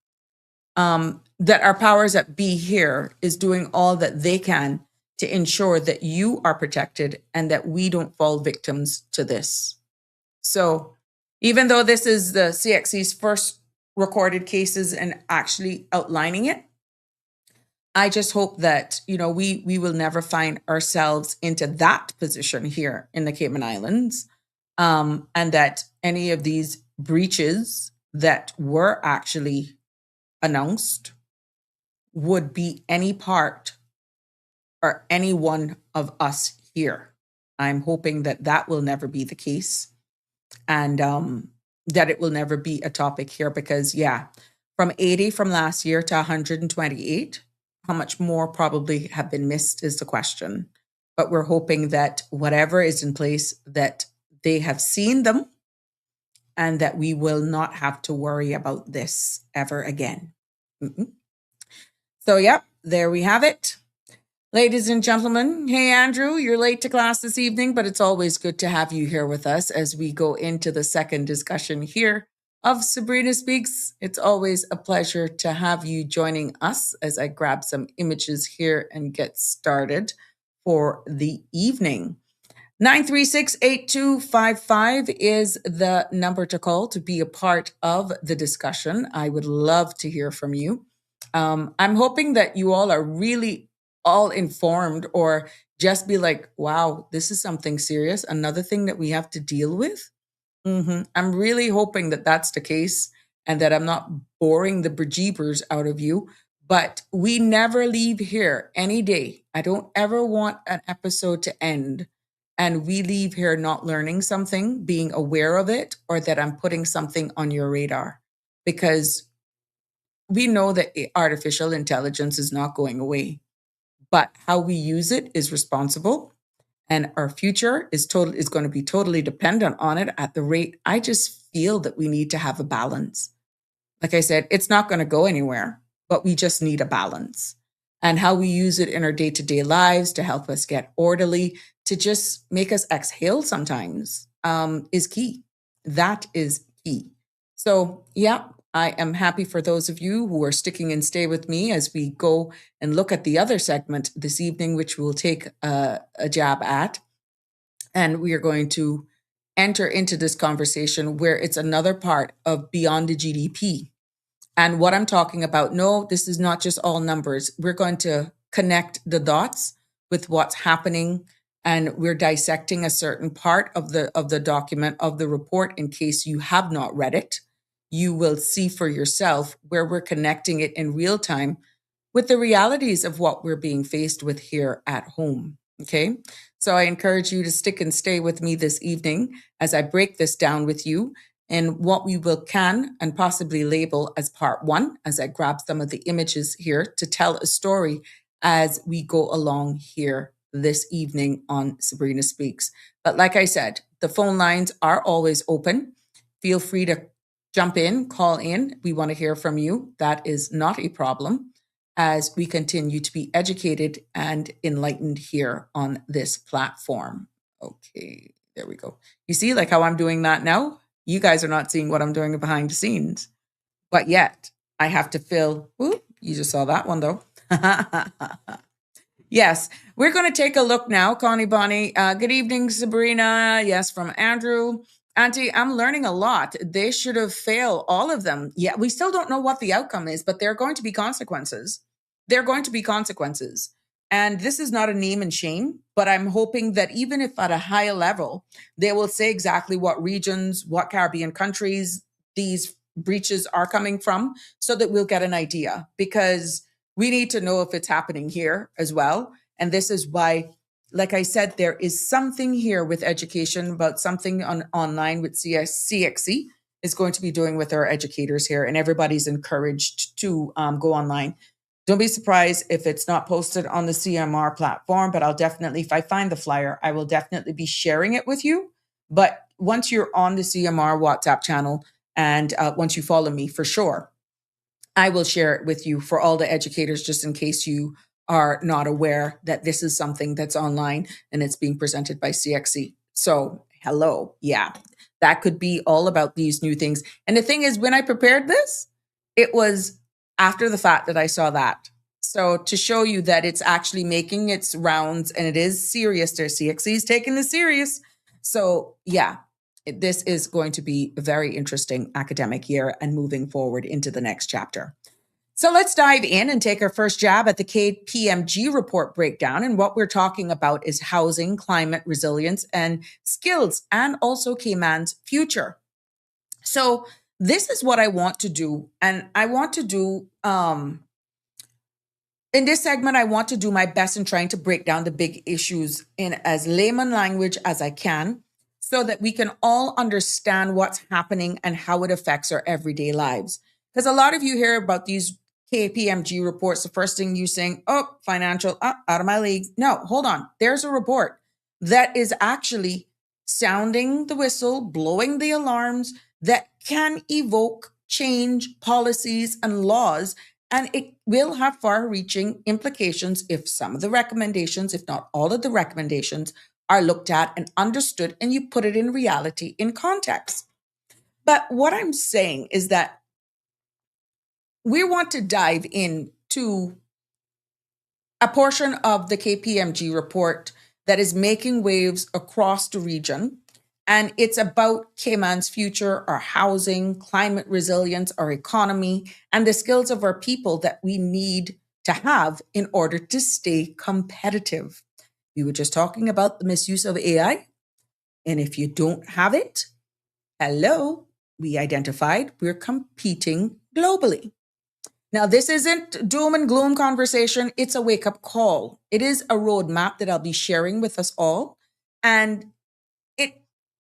Speaker 4: That our powers that be here is doing all that they can to ensure that you are protected and that we don't fall victims to this. So even though this is the CXC's first recorded cases and actually outlining it, I just hope that, we will never find ourselves into that position here in the Cayman Islands, and that any of these breaches that were actually announced would be any part or any one of us here. I'm hoping that that will never be the case, and that it will never be a topic here because, from 80 from last year to 128, how much more probably have been missed is the question. But we're hoping that whatever is in place, that they have seen them and that we will not have to worry about this ever again. So, there we have it. Ladies and gentlemen, hey, Andrew, you're late to class this evening, but it's always good to have you here with us as we go into the second discussion here of Sabrina Speaks. It's always a pleasure to have you joining us as I grab some images here and get started for the evening. 936-8255 is the number to call to be a part of the discussion. I would love to hear from you. I'm hoping that you all are really all informed or just be like, wow, this is something serious. Another thing that we have to deal with. I'm really hoping that that's the case and that I'm not boring the bejeebers out of you. But we never leave here any day. I don't ever want an episode to end and we leave here not learning something, being aware of it, or that I'm putting something on your radar. Because we know that artificial intelligence is not going away, but how we use it is responsible, and our future is going to be totally dependent on it. At the rate, I just feel that we need to have a balance. Like I said, it's not going to go anywhere, but we just need a balance. And how we use it in our day-to-day lives to help us get orderly, to just make us exhale sometimes, is key. That is key. So, yeah, I am happy for those of you who are sticking and stay with me as we go and look at the other segment this evening, which we'll take a jab at. And we are going to enter into this conversation where it's another part of beyond the GDP. And what I'm talking about, no, this is not just all numbers. We're going to connect the dots with what's happening, and we're dissecting a certain part of the document, of the report. In case you have not read it, you will see for yourself where we're connecting it in real time with the realities of what we're being faced with here at home. Okay. So I encourage you to stick and stay with me this evening as I break this down with you and what we can and possibly label as part one, as I grab some of the images here to tell a story as we go along here this evening on Sabrina Speaks. But like I said, the phone lines are always open. Feel free to jump in, call in. We want to hear from you. That is not a problem, as we continue to be educated and enlightened here on this platform. Okay, there we go. You see, like how I'm doing that now? You guys are not seeing what I'm doing behind the scenes, but yet I have to fill. Ooh, you just saw that one though. Yes, we're going to take a look now. Connie Bonnie, good evening, Sabrina. Yes, from Andrew. Auntie, I'm learning a lot. They should have failed, all of them. Yeah, we still don't know what the outcome is, but there are going to be consequences. There are going to be consequences. And this is not a name and shame, but I'm hoping that even if at a higher level, they will say exactly what regions, what Caribbean countries these breaches are coming from, so that we'll get an idea, because we need to know if it's happening here as well. And this is why, like I said, there is something here with education, about something online with CXC is going to be doing with our educators here, and everybody's encouraged to go online. Don't be surprised if it's not posted on the CMR platform, but I'll definitely, if I find the flyer, I will definitely be sharing it with you. But once you're on the CMR WhatsApp channel, and once you follow me, for sure, I will share it with you for all the educators, just in case you are not aware that this is something that's online and it's being presented by CXC. So, hello. Yeah, that could be all about these new things. And the thing is, when I prepared this, it was after the fact that I saw that. So to show you that it's actually making its rounds and it is serious, their CXC is taking this serious. So yeah, this is going to be a very interesting academic year and moving forward into the next chapter. So let's dive in and take our first jab at the KPMG report breakdown. And what we're talking about is housing, climate resilience, and skills, and also Cayman's future. So this is what I want to do. And I want to do, in this segment, I want to do my best in trying to break down the big issues in as layman language as I can, so that we can all understand what's happening and how it affects our everyday lives. Because a lot of you hear about these KPMG reports, the first thing you saying, oh, financial, out of my league. No, hold on. There's a report that is actually sounding the whistle, blowing the alarms, that can evoke change policies and laws, and it will have far-reaching implications if some of the recommendations, if not all of the recommendations, are looked at and understood, and you put it in reality, in context. But what I'm saying is that we want to dive into a portion of the KPMG report that is making waves across the region. And it's about Cayman's future, our housing, climate resilience, our economy, and the skills of our people that we need to have in order to stay competitive. We were just talking about the misuse of AI. And if you don't have it, hello, we identified we're competing globally. Now, this isn't doom and gloom conversation. It's a wake-up call. It is a roadmap that I'll be sharing with us all. And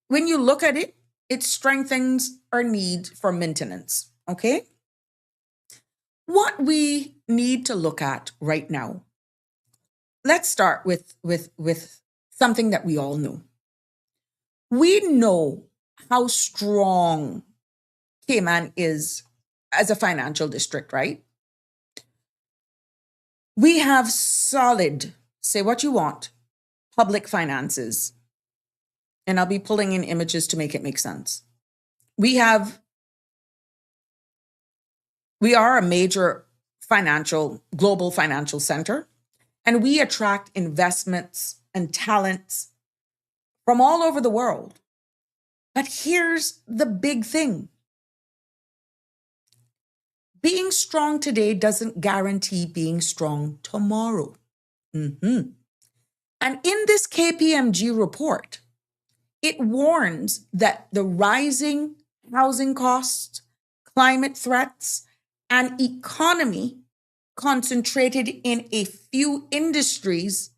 Speaker 4: when you look at it, it strengthens our need for maintenance. Okay. What we need to look at right now, let's start with something that we all know. We know how strong Cayman is as a financial district, right? We have solid, say what you want, public finances. And I'll be pulling in images to make it make sense. We are a major global financial center, and we attract investments and talents from all over the world. But here's the big thing. Being strong today doesn't guarantee being strong tomorrow. And in this KPMG report, it warns that the rising housing costs, climate threats, and economy concentrated in a few industries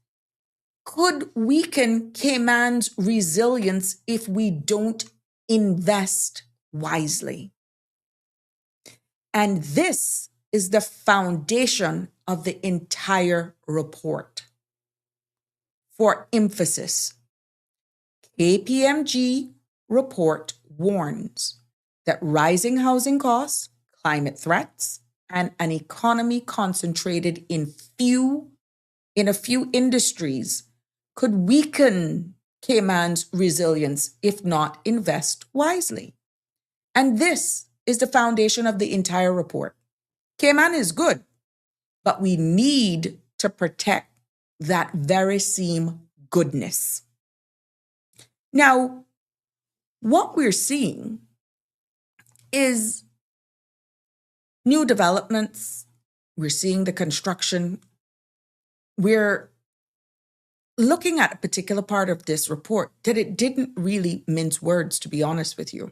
Speaker 4: could weaken Cayman's resilience if we don't invest wisely. And this is the foundation of the entire report. For emphasis, KPMG report warns that rising housing costs, climate threats, and an economy concentrated in a few industries could weaken Cayman's resilience if not invest wisely. And this is the foundation of the entire report. Cayman is good, but we need to protect that very same goodness. Now, what we're seeing is new developments. We're seeing the construction. We're looking at a particular part of this report that it didn't really mince words, to be honest with you.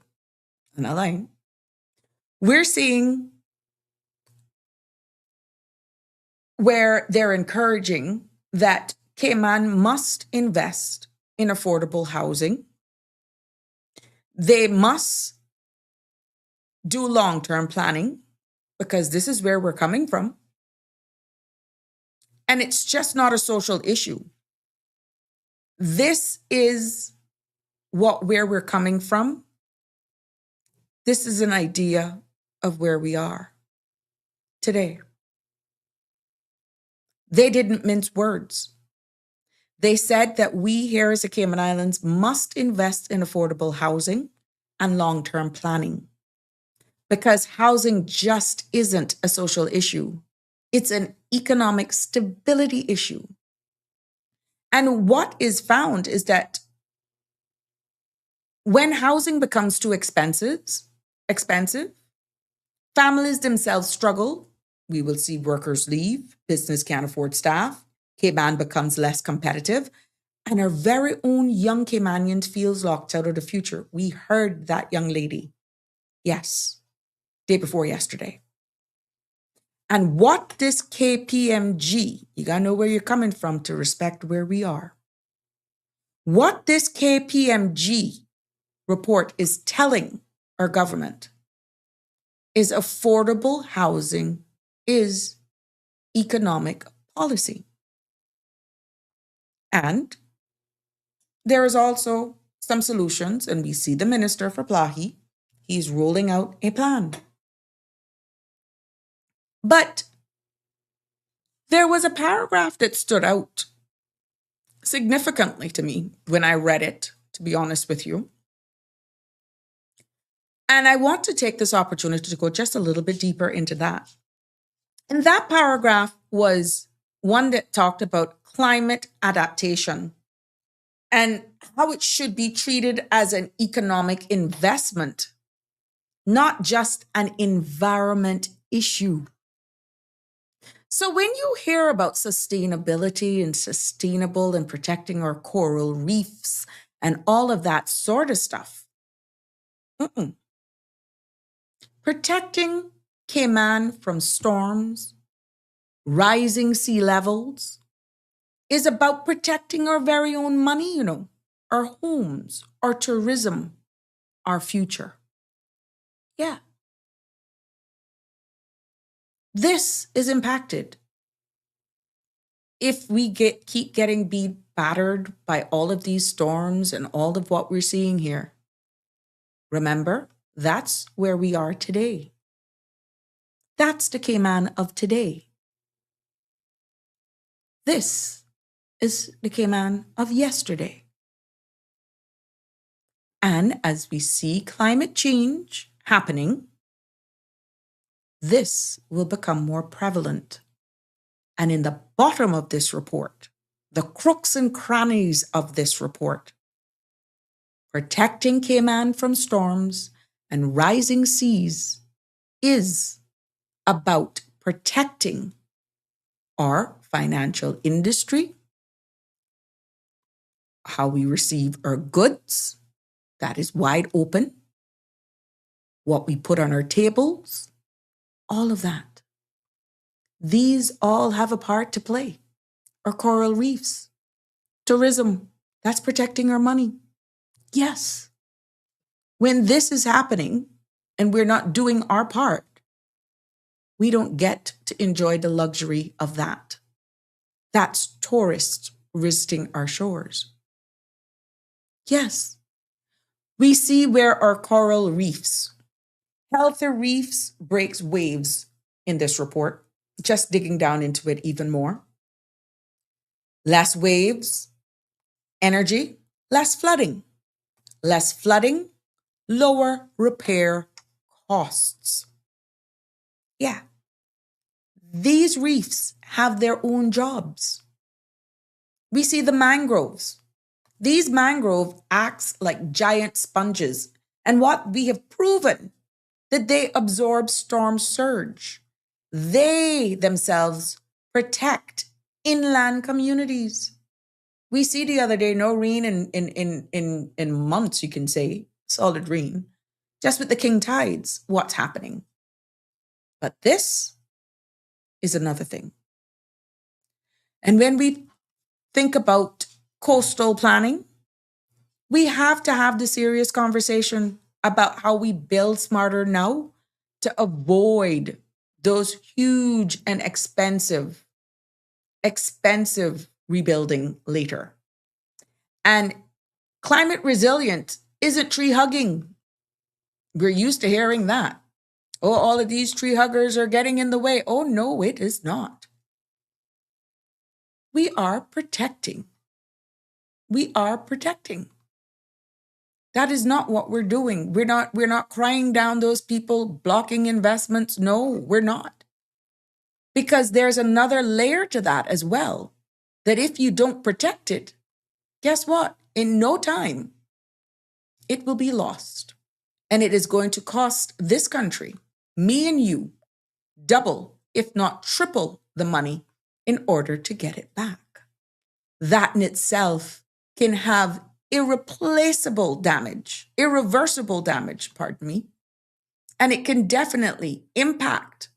Speaker 4: And I like. We're seeing where they're encouraging that Cayman must invest in affordable housing. They must do long-term planning because this is where we're coming from. And it's just not a social issue. This is where we're coming from. This is an idea of where we are today. They didn't mince words. They said that we here as the Cayman Islands must invest in affordable housing and long-term planning because housing just isn't a social issue. It's an economic stability issue. And what is found is that when housing becomes too expensive, families themselves struggle. We will see workers leave, business can't afford staff, Cayman becomes less competitive, and our very own young Caymanians feels locked out of the future. We heard that young lady, yes, day before yesterday. And what this KPMG, you gotta know where you're coming from to respect where we are. What this KPMG report is telling our government is affordable housing is economic policy. And there is also some solutions, and we see the Minister for Plahi, he's rolling out a plan. But there was a paragraph that stood out significantly to me when I read it, to be honest with you. And I want to take this opportunity to go just a little bit deeper into that. And that paragraph was one that talked about climate adaptation and how it should be treated as an economic investment, not just an environment issue. So when you hear about sustainability and sustainable and protecting our coral reefs and all of that sort of stuff, protecting Cayman from storms, rising sea levels, is about protecting our very own money, our homes, our tourism, our future. Yeah. This is impacted. If we keep getting battered by all of these storms and all of what we're seeing here, remember, that's where we are today. That's the Cayman of today. This is the Cayman of yesterday. And as we see climate change happening, this will become more prevalent. And in the bottom of this report, the crooks and crannies of this report, protecting Cayman from storms and rising seas is about protecting our financial industry, how we receive our goods, that is wide open, what we put on our tables, all of that. These all have a part to play. Our coral reefs, tourism, that's protecting our money. Yes. When this is happening and we're not doing our part, we don't get to enjoy the luxury of that. That's tourists visiting our shores. Yes. We see where our coral reefs, healthier reefs breaks waves in this report, just digging down into it even more. Less waves, energy, less flooding. Less flooding, lower repair costs. Yeah. These reefs have their own jobs. We see the mangroves. These mangrove acts like giant sponges, and what we have proven that they absorb storm surge. They themselves protect inland communities. We see the other day no rain in months, you can say, solid rain. Just with the king tides, what's happening? But this is another thing. And when we think about coastal planning, we have to have the serious conversation about how we build smarter now to avoid those huge and expensive rebuilding later. And climate resilient isn't tree hugging. We're used to hearing that. Oh, all of these tree huggers are getting in the way. Oh, no, it is not. We are protecting. We are protecting. That is not what we're doing. We're not crying down those people, blocking investments. No, we're not. Because there's another layer to that as well, that if you don't protect it, guess what? In no time, it will be lost. And it is going to cost this country, me and you, double, if not triple the money in order to get it back. That in itself can have irreversible damage, and it can definitely impact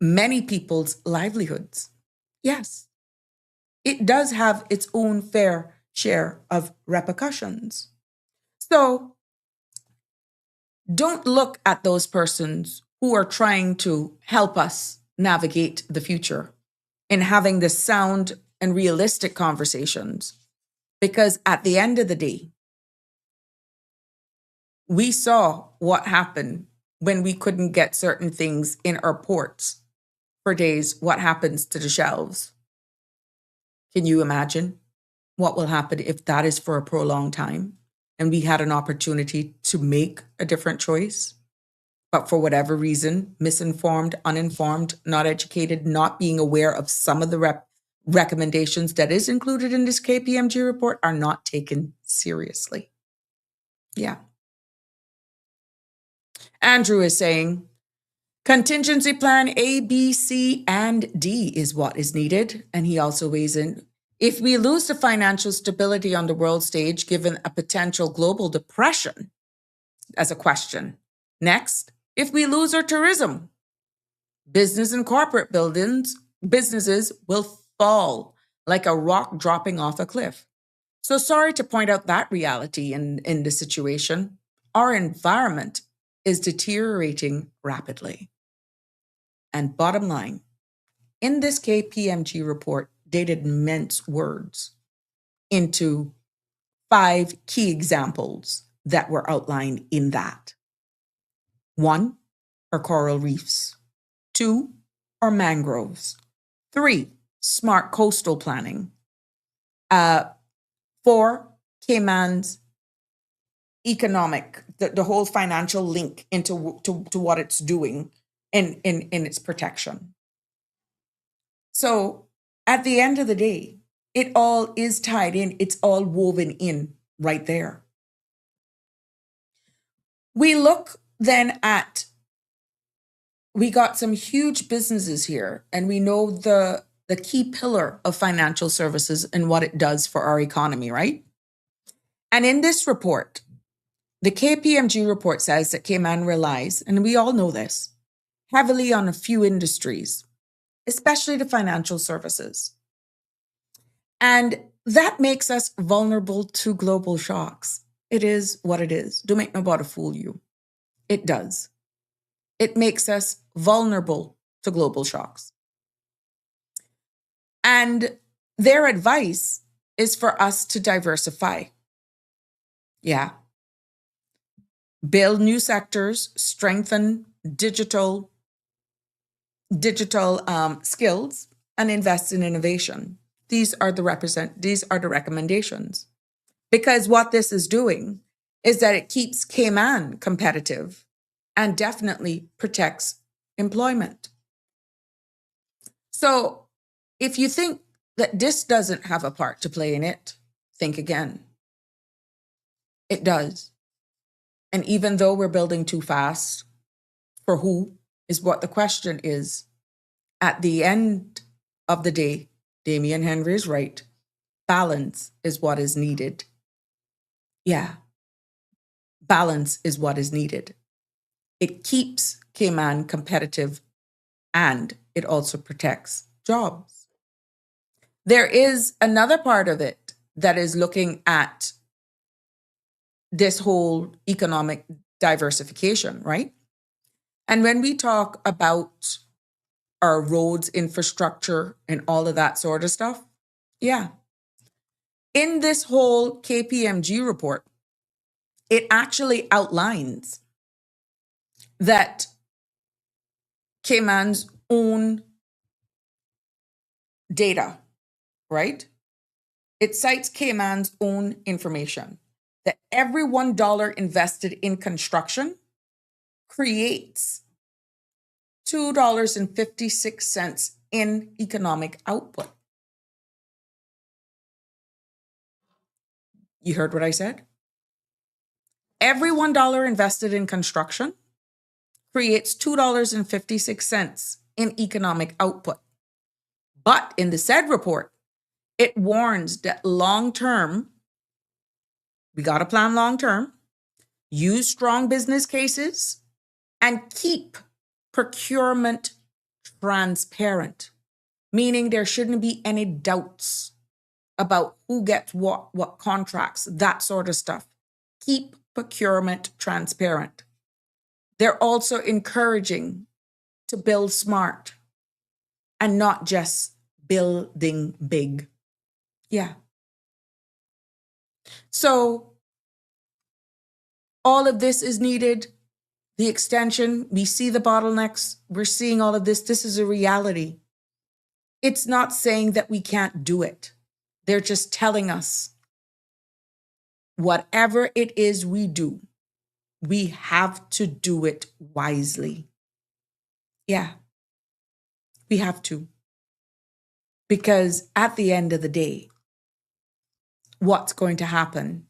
Speaker 4: many people's livelihoods. Yes, it does have its own fair share of repercussions. So don't look at those persons who are trying to help us navigate the future in having the sound and realistic conversations, because at the end of the day, we saw what happened when we couldn't get certain things in our ports for days. What happens to the shelves? Can you imagine what will happen if that is for a prolonged time and we had an opportunity to make a different choice? But for whatever reason, misinformed, uninformed, not educated, not being aware of some of the recommendations that is included in this KPMG report are not taken seriously. Yeah. Andrew is saying, contingency plan A, B, C, and D is what is needed. And he also weighs in, if we lose the financial stability on the world stage, given a potential global depression, as a question. Next, if we lose our tourism, business and corporate businesses will fall like a rock dropping off a cliff. So sorry to point out that reality in the situation. Our environment is deteriorating rapidly. And bottom line, in this KPMG report, they did immense words into 5 key examples that were outlined in that. 1 are coral reefs. 2 are mangroves. 3, smart coastal planning. 4, Cayman's economic, the whole financial link into to what it's doing in its protection. So at the end of the day, it all is tied in. It's all woven in right there. We look then at, we got some huge businesses here, and we know the key pillar of financial services and what it does for our economy, right? And in this report, the KPMG report says that Cayman relies, and we all know this, heavily on a few industries, especially the financial services. And that makes us vulnerable to global shocks. It is what it is. Don't make nobody fool you. It does. It makes us vulnerable to global shocks. And their advice is for us to diversify. Yeah. Build new sectors, strengthen digital skills, and invest in innovation. These are the recommendations. Because what this is doing is that it keeps Cayman competitive and definitely protects employment. So if you think that this doesn't have a part to play in it, think again. It does. And even though we're building too fast, for who is what the question is. At the end of the day, Damian Henry is right. Balance is what is needed. Yeah. Balance is what is needed. It keeps Cayman competitive and it also protects jobs. There is another part of it that is looking at this whole economic diversification, right? And when we talk about our roads, infrastructure, and all of that sort of stuff, yeah. In this whole KPMG report, it actually outlines that Cayman's own data, right? It cites Cayman's own information that every $1 invested in construction creates $2.56 in economic output. You heard what I said? Every $1 invested in construction creates $2.56 in economic output. But in the said report, it warns that long-term, we got to plan long-term, use strong business cases, and keep procurement transparent, meaning there shouldn't be any doubts about who gets what contracts, that sort of stuff. Keep procurement transparent. They're also encouraging to build smart and not just building big. Yeah. So all of this is needed. The extension, we see the bottlenecks, we're seeing all of this. This is a reality. It's not saying that we can't do it. They're just telling us whatever it is we do, we have to do it wisely. Yeah, we have to. Because at the end of the day, what's going to happen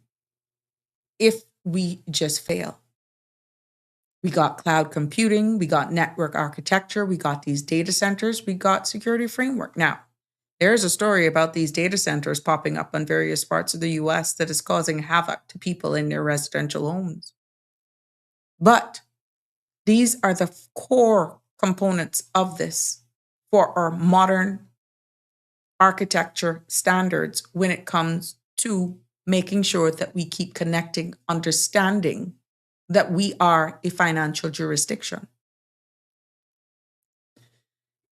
Speaker 4: if we just fail? We got cloud computing, we got network architecture, we got these data centers, we got security framework. Now, there's a story about these data centers popping up in various parts of the US that is causing havoc to people in their residential homes. But these are the core components of this for our modern architecture standards when it comes to making sure that we keep connecting, understanding that we are a financial jurisdiction.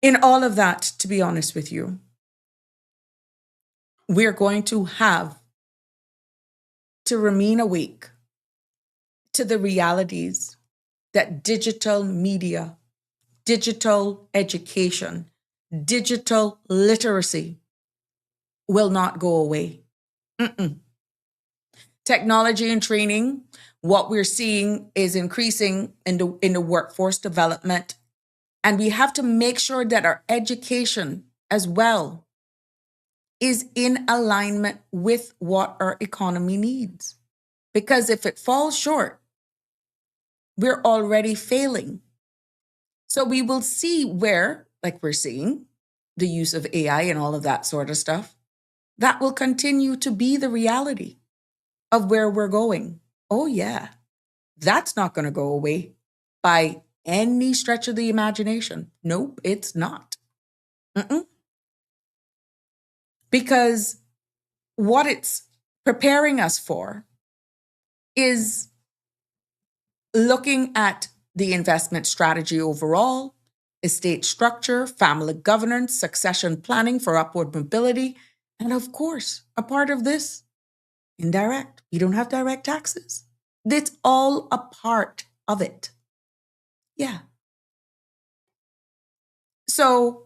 Speaker 4: In all of that, to be honest with you, we're going to have to remain awake to the realities that digital media, digital education, digital literacy will not go away. Technology and training, what we're seeing is increasing in the workforce development. And we have to make sure that our education as well is in alignment with what our economy needs. Because if it falls short, we're already failing. So we will see where, like we're seeing, the use of AI and all of that sort of stuff, that will continue to be the reality of where we're going. Oh yeah, that's not going to go away by any stretch of the imagination. Nope, it's not. Because what it's preparing us for is looking at the investment strategy overall, estate structure, family governance, succession planning for upward mobility, and of course, a part of this, indirect. We don't have direct taxes. It's all a part of it. Yeah. So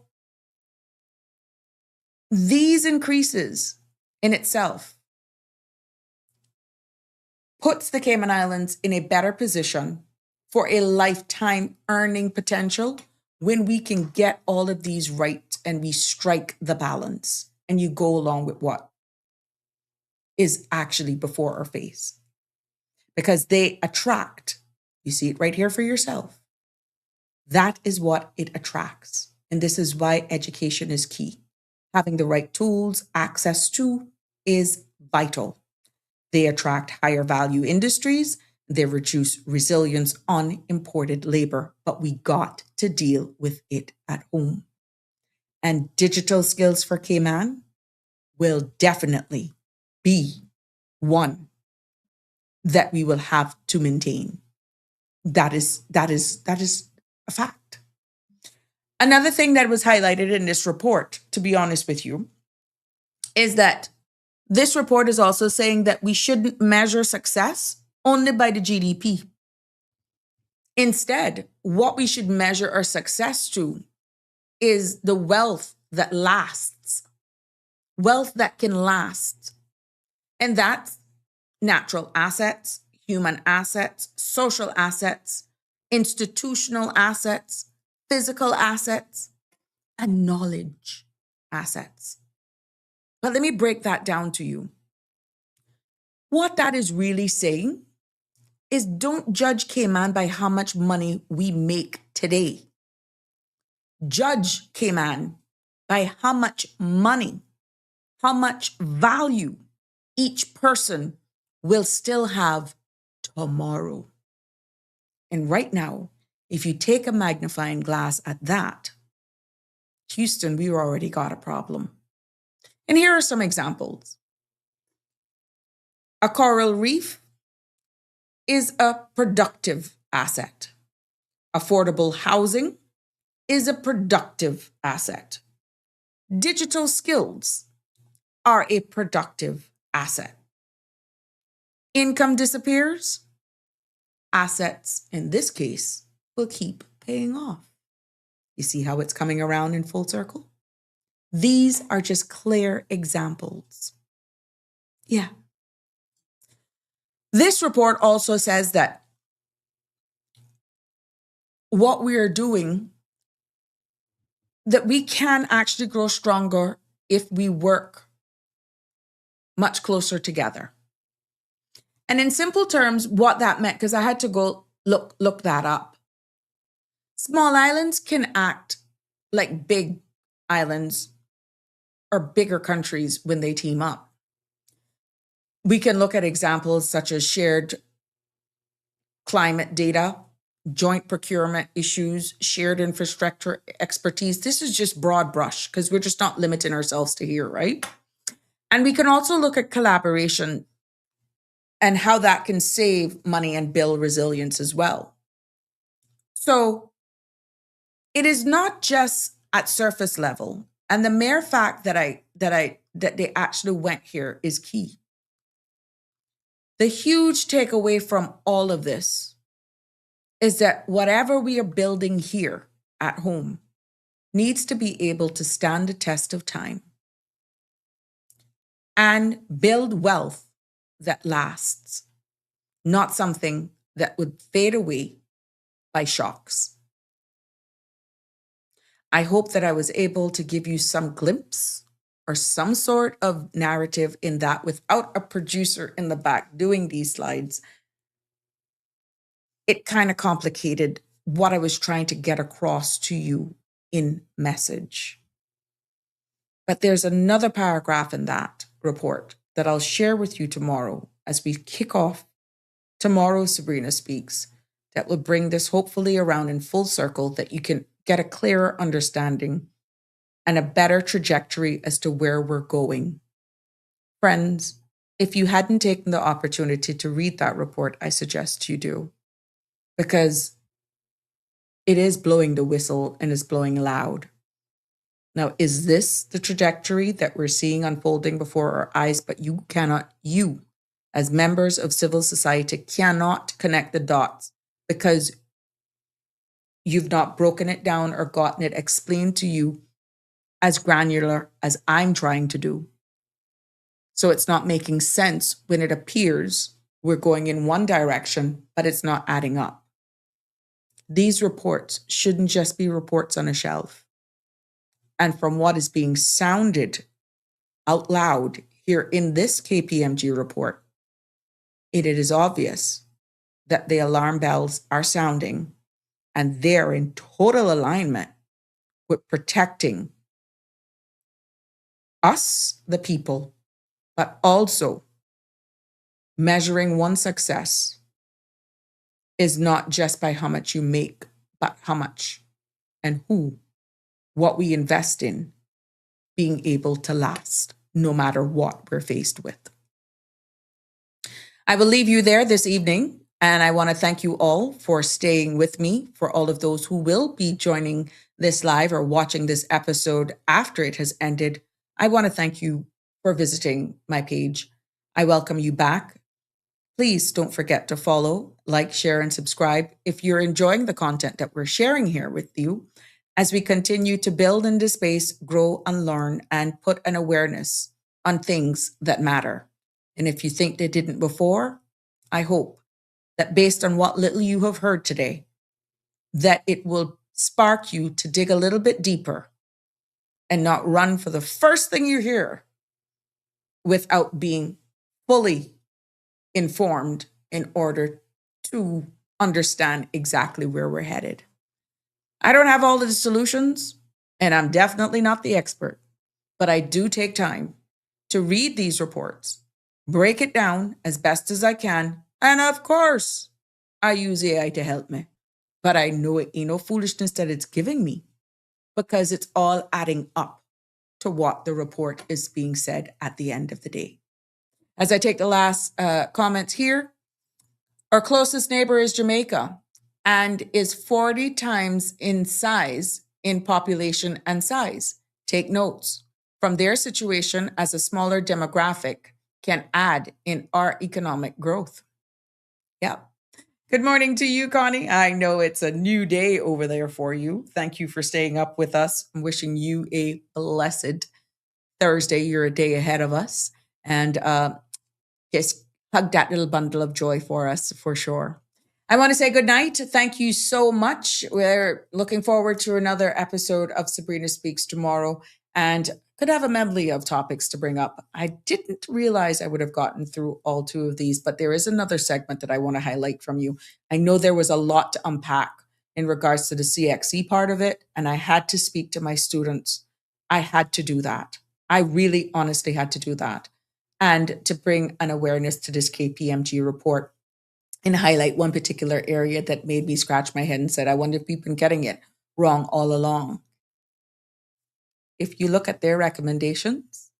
Speaker 4: these increases in itself puts the Cayman Islands in a better position for a lifetime earning potential when we can get all of these right and we strike the balance and you go along with what is actually before our face. Because they attract, you see it right here for yourself. That is what it attracts. And this is why education is key. Having the right tools, access to, is vital. They attract higher value industries. They reduce resilience on imported labor, but we got to deal with it at home. And digital skills for Cayman will definitely be one that we will have to maintain. That is a fact. Another thing that was highlighted in this report, to be honest with you, is that this report is also saying that we shouldn't measure success only by the GDP. Instead, what we should measure our success to is the wealth that lasts, wealth that can last. And that's natural assets, human assets, social assets, institutional assets, physical assets, and knowledge assets. But let me break that down to you. What that is really saying is don't judge Cayman by how much money we make today. Judge Cayman by how much money, how much value each person will still have tomorrow. And right now, if you take a magnifying glass at that, Houston, we already got a problem. And here are some examples. A coral reef is a productive asset. Affordable housing is a productive asset. Digital skills are a productive asset. Income disappears, assets, in this case, will keep paying off. You see how it's coming around in full circle? These are just clear examples. Yeah. This report also says that what we are doing, that we can actually grow stronger if we work much closer together. And in simple terms, what that meant, because I had to go look that up. Small islands can act like big islands or bigger countries when they team up. We can look at examples such as shared climate data, joint procurement issues, shared infrastructure expertise. This is just broad brush because we're just not limiting ourselves to here, right? And we can also look at collaboration and how that can save money and build resilience as well. So it is not just at surface level. And the mere fact that they actually went here is key. The huge takeaway from all of this is that whatever we are building here at home needs to be able to stand the test of time and build wealth that lasts, not something that would fade away by shocks. I hope that I was able to give you some glimpse or some sort of narrative in that without a producer in the back doing these slides. It kind of complicated what I was trying to get across to you in message. But there's another paragraph in that report that I'll share with you tomorrow as we kick off tomorrow's Sabrina Speaks that will bring this hopefully around in full circle, that you can get a clearer understanding and a better trajectory as to where we're going. Friends, if you hadn't taken the opportunity to read that report, I suggest you do, because it is blowing the whistle and is blowing loud. Now, is this the trajectory that we're seeing unfolding before our eyes? But you, as members of civil society, cannot connect the dots because you've not broken it down or gotten it explained to you as granular as I'm trying to do. So it's not making sense when it appears we're going in one direction, but it's not adding up. These reports shouldn't just be reports on a shelf. And from what is being sounded out loud here in this KPMG report, it is obvious that the alarm bells are sounding and they're in total alignment with protecting us, the people, but also measuring one's success is not just by how much you make, but how much and who, what we invest in, being able to last no matter what we're faced with. I will leave you there this evening, and I want to thank you all for staying with me. For all of those who will be joining this live or watching this episode after it has ended, I want to thank you for visiting my page. I welcome you back. Please don't forget to follow, like, share, and subscribe if you're enjoying the content that we're sharing here with you as we continue to build in this space, grow and learn, and put an awareness on things that matter. And if you think they didn't before, I hope that based on what little you have heard today, that it will spark you to dig a little bit deeper and not run for the first thing you hear without being fully informed in order to understand exactly where we're headed. I don't have all of the solutions, and I'm definitely not the expert, but I do take time to read these reports, break it down as best as I can, and of course, I use AI to help me. But I know it ain't no foolishness that it's giving me, because it's all adding up to what the report is being said at the end of the day. As I take the last comments here, our closest neighbor is Jamaica and is 40 times in size, in population and size. Take notes. From their situation as a smaller demographic can add in our economic growth. Yeah. Good morning to you, Connie. I know it's a new day over there for you. Thank you for staying up with us. I'm wishing you a blessed Thursday. You're a day ahead of us. And just hug that little bundle of joy for us, for sure. I want to say good night. Thank you so much. We're looking forward to another episode of Sabrina Speaks tomorrow, and could have a medley of topics to bring up. I didn't realize I would have gotten through all two of these, but there is another segment that I want to highlight from you. I know there was a lot to unpack in regards to the CXC part of it, and I had to speak to my students. I had to do that. I really honestly had to do that. And to bring an awareness to this KPMG report and highlight one particular area that made me scratch my head and said, I wonder if we've been getting it wrong all along. If you look at their recommendations,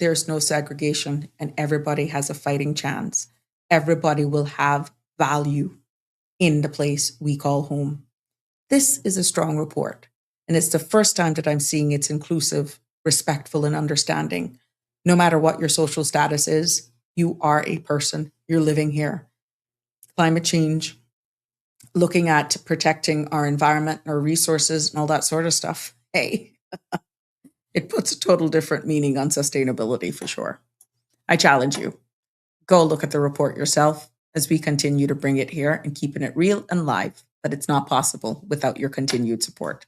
Speaker 4: there's no segregation and everybody has a fighting chance. Everybody will have value in the place we call home. This is a strong report, and it's the first time that I'm seeing it's inclusive, respectful, and understanding. No matter what your social status is, you are a person. You're living here. Climate change, looking at protecting our environment, our resources, and all that sort of stuff. Hey, it puts a total different meaning on sustainability for sure. I challenge you. Go look at the report yourself as we continue to bring it here and keeping it real and live, but it's not possible without your continued support.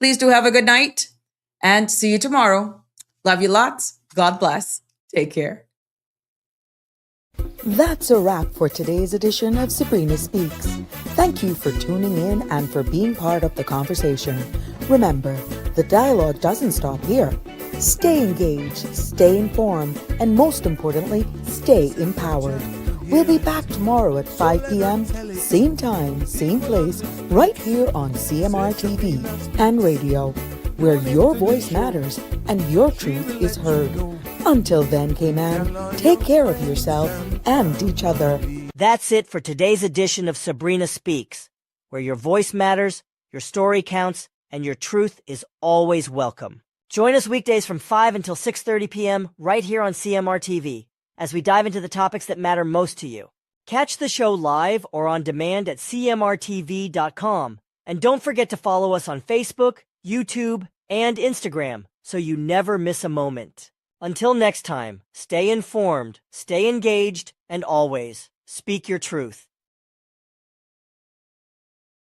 Speaker 4: Please do have a good night and see you tomorrow. Love you lots. God bless. Take care.
Speaker 2: That's a wrap for today's edition of Sabrina Speaks. Thank you for tuning in and for being part of the conversation. Remember, the dialogue doesn't stop here. Stay engaged, stay informed, and most importantly, stay empowered. We'll be back tomorrow at 5 p.m., same time, same place, right here on CMR TV and radio, where your voice matters and your truth is heard. Until then, Cayman, take care of yourself and each other.
Speaker 5: That's it for today's edition of Sabrina Speaks, where your voice matters, your story counts, and your truth is always welcome. Join us weekdays from 5 until 6:30 p.m. right here on CMR TV as we dive into the topics that matter most to you. Catch the show live or on demand at cmrtv.com. And don't forget to follow us on Facebook, YouTube, and Instagram so you never miss a moment. Until next time, stay informed, stay engaged, and always speak your truth.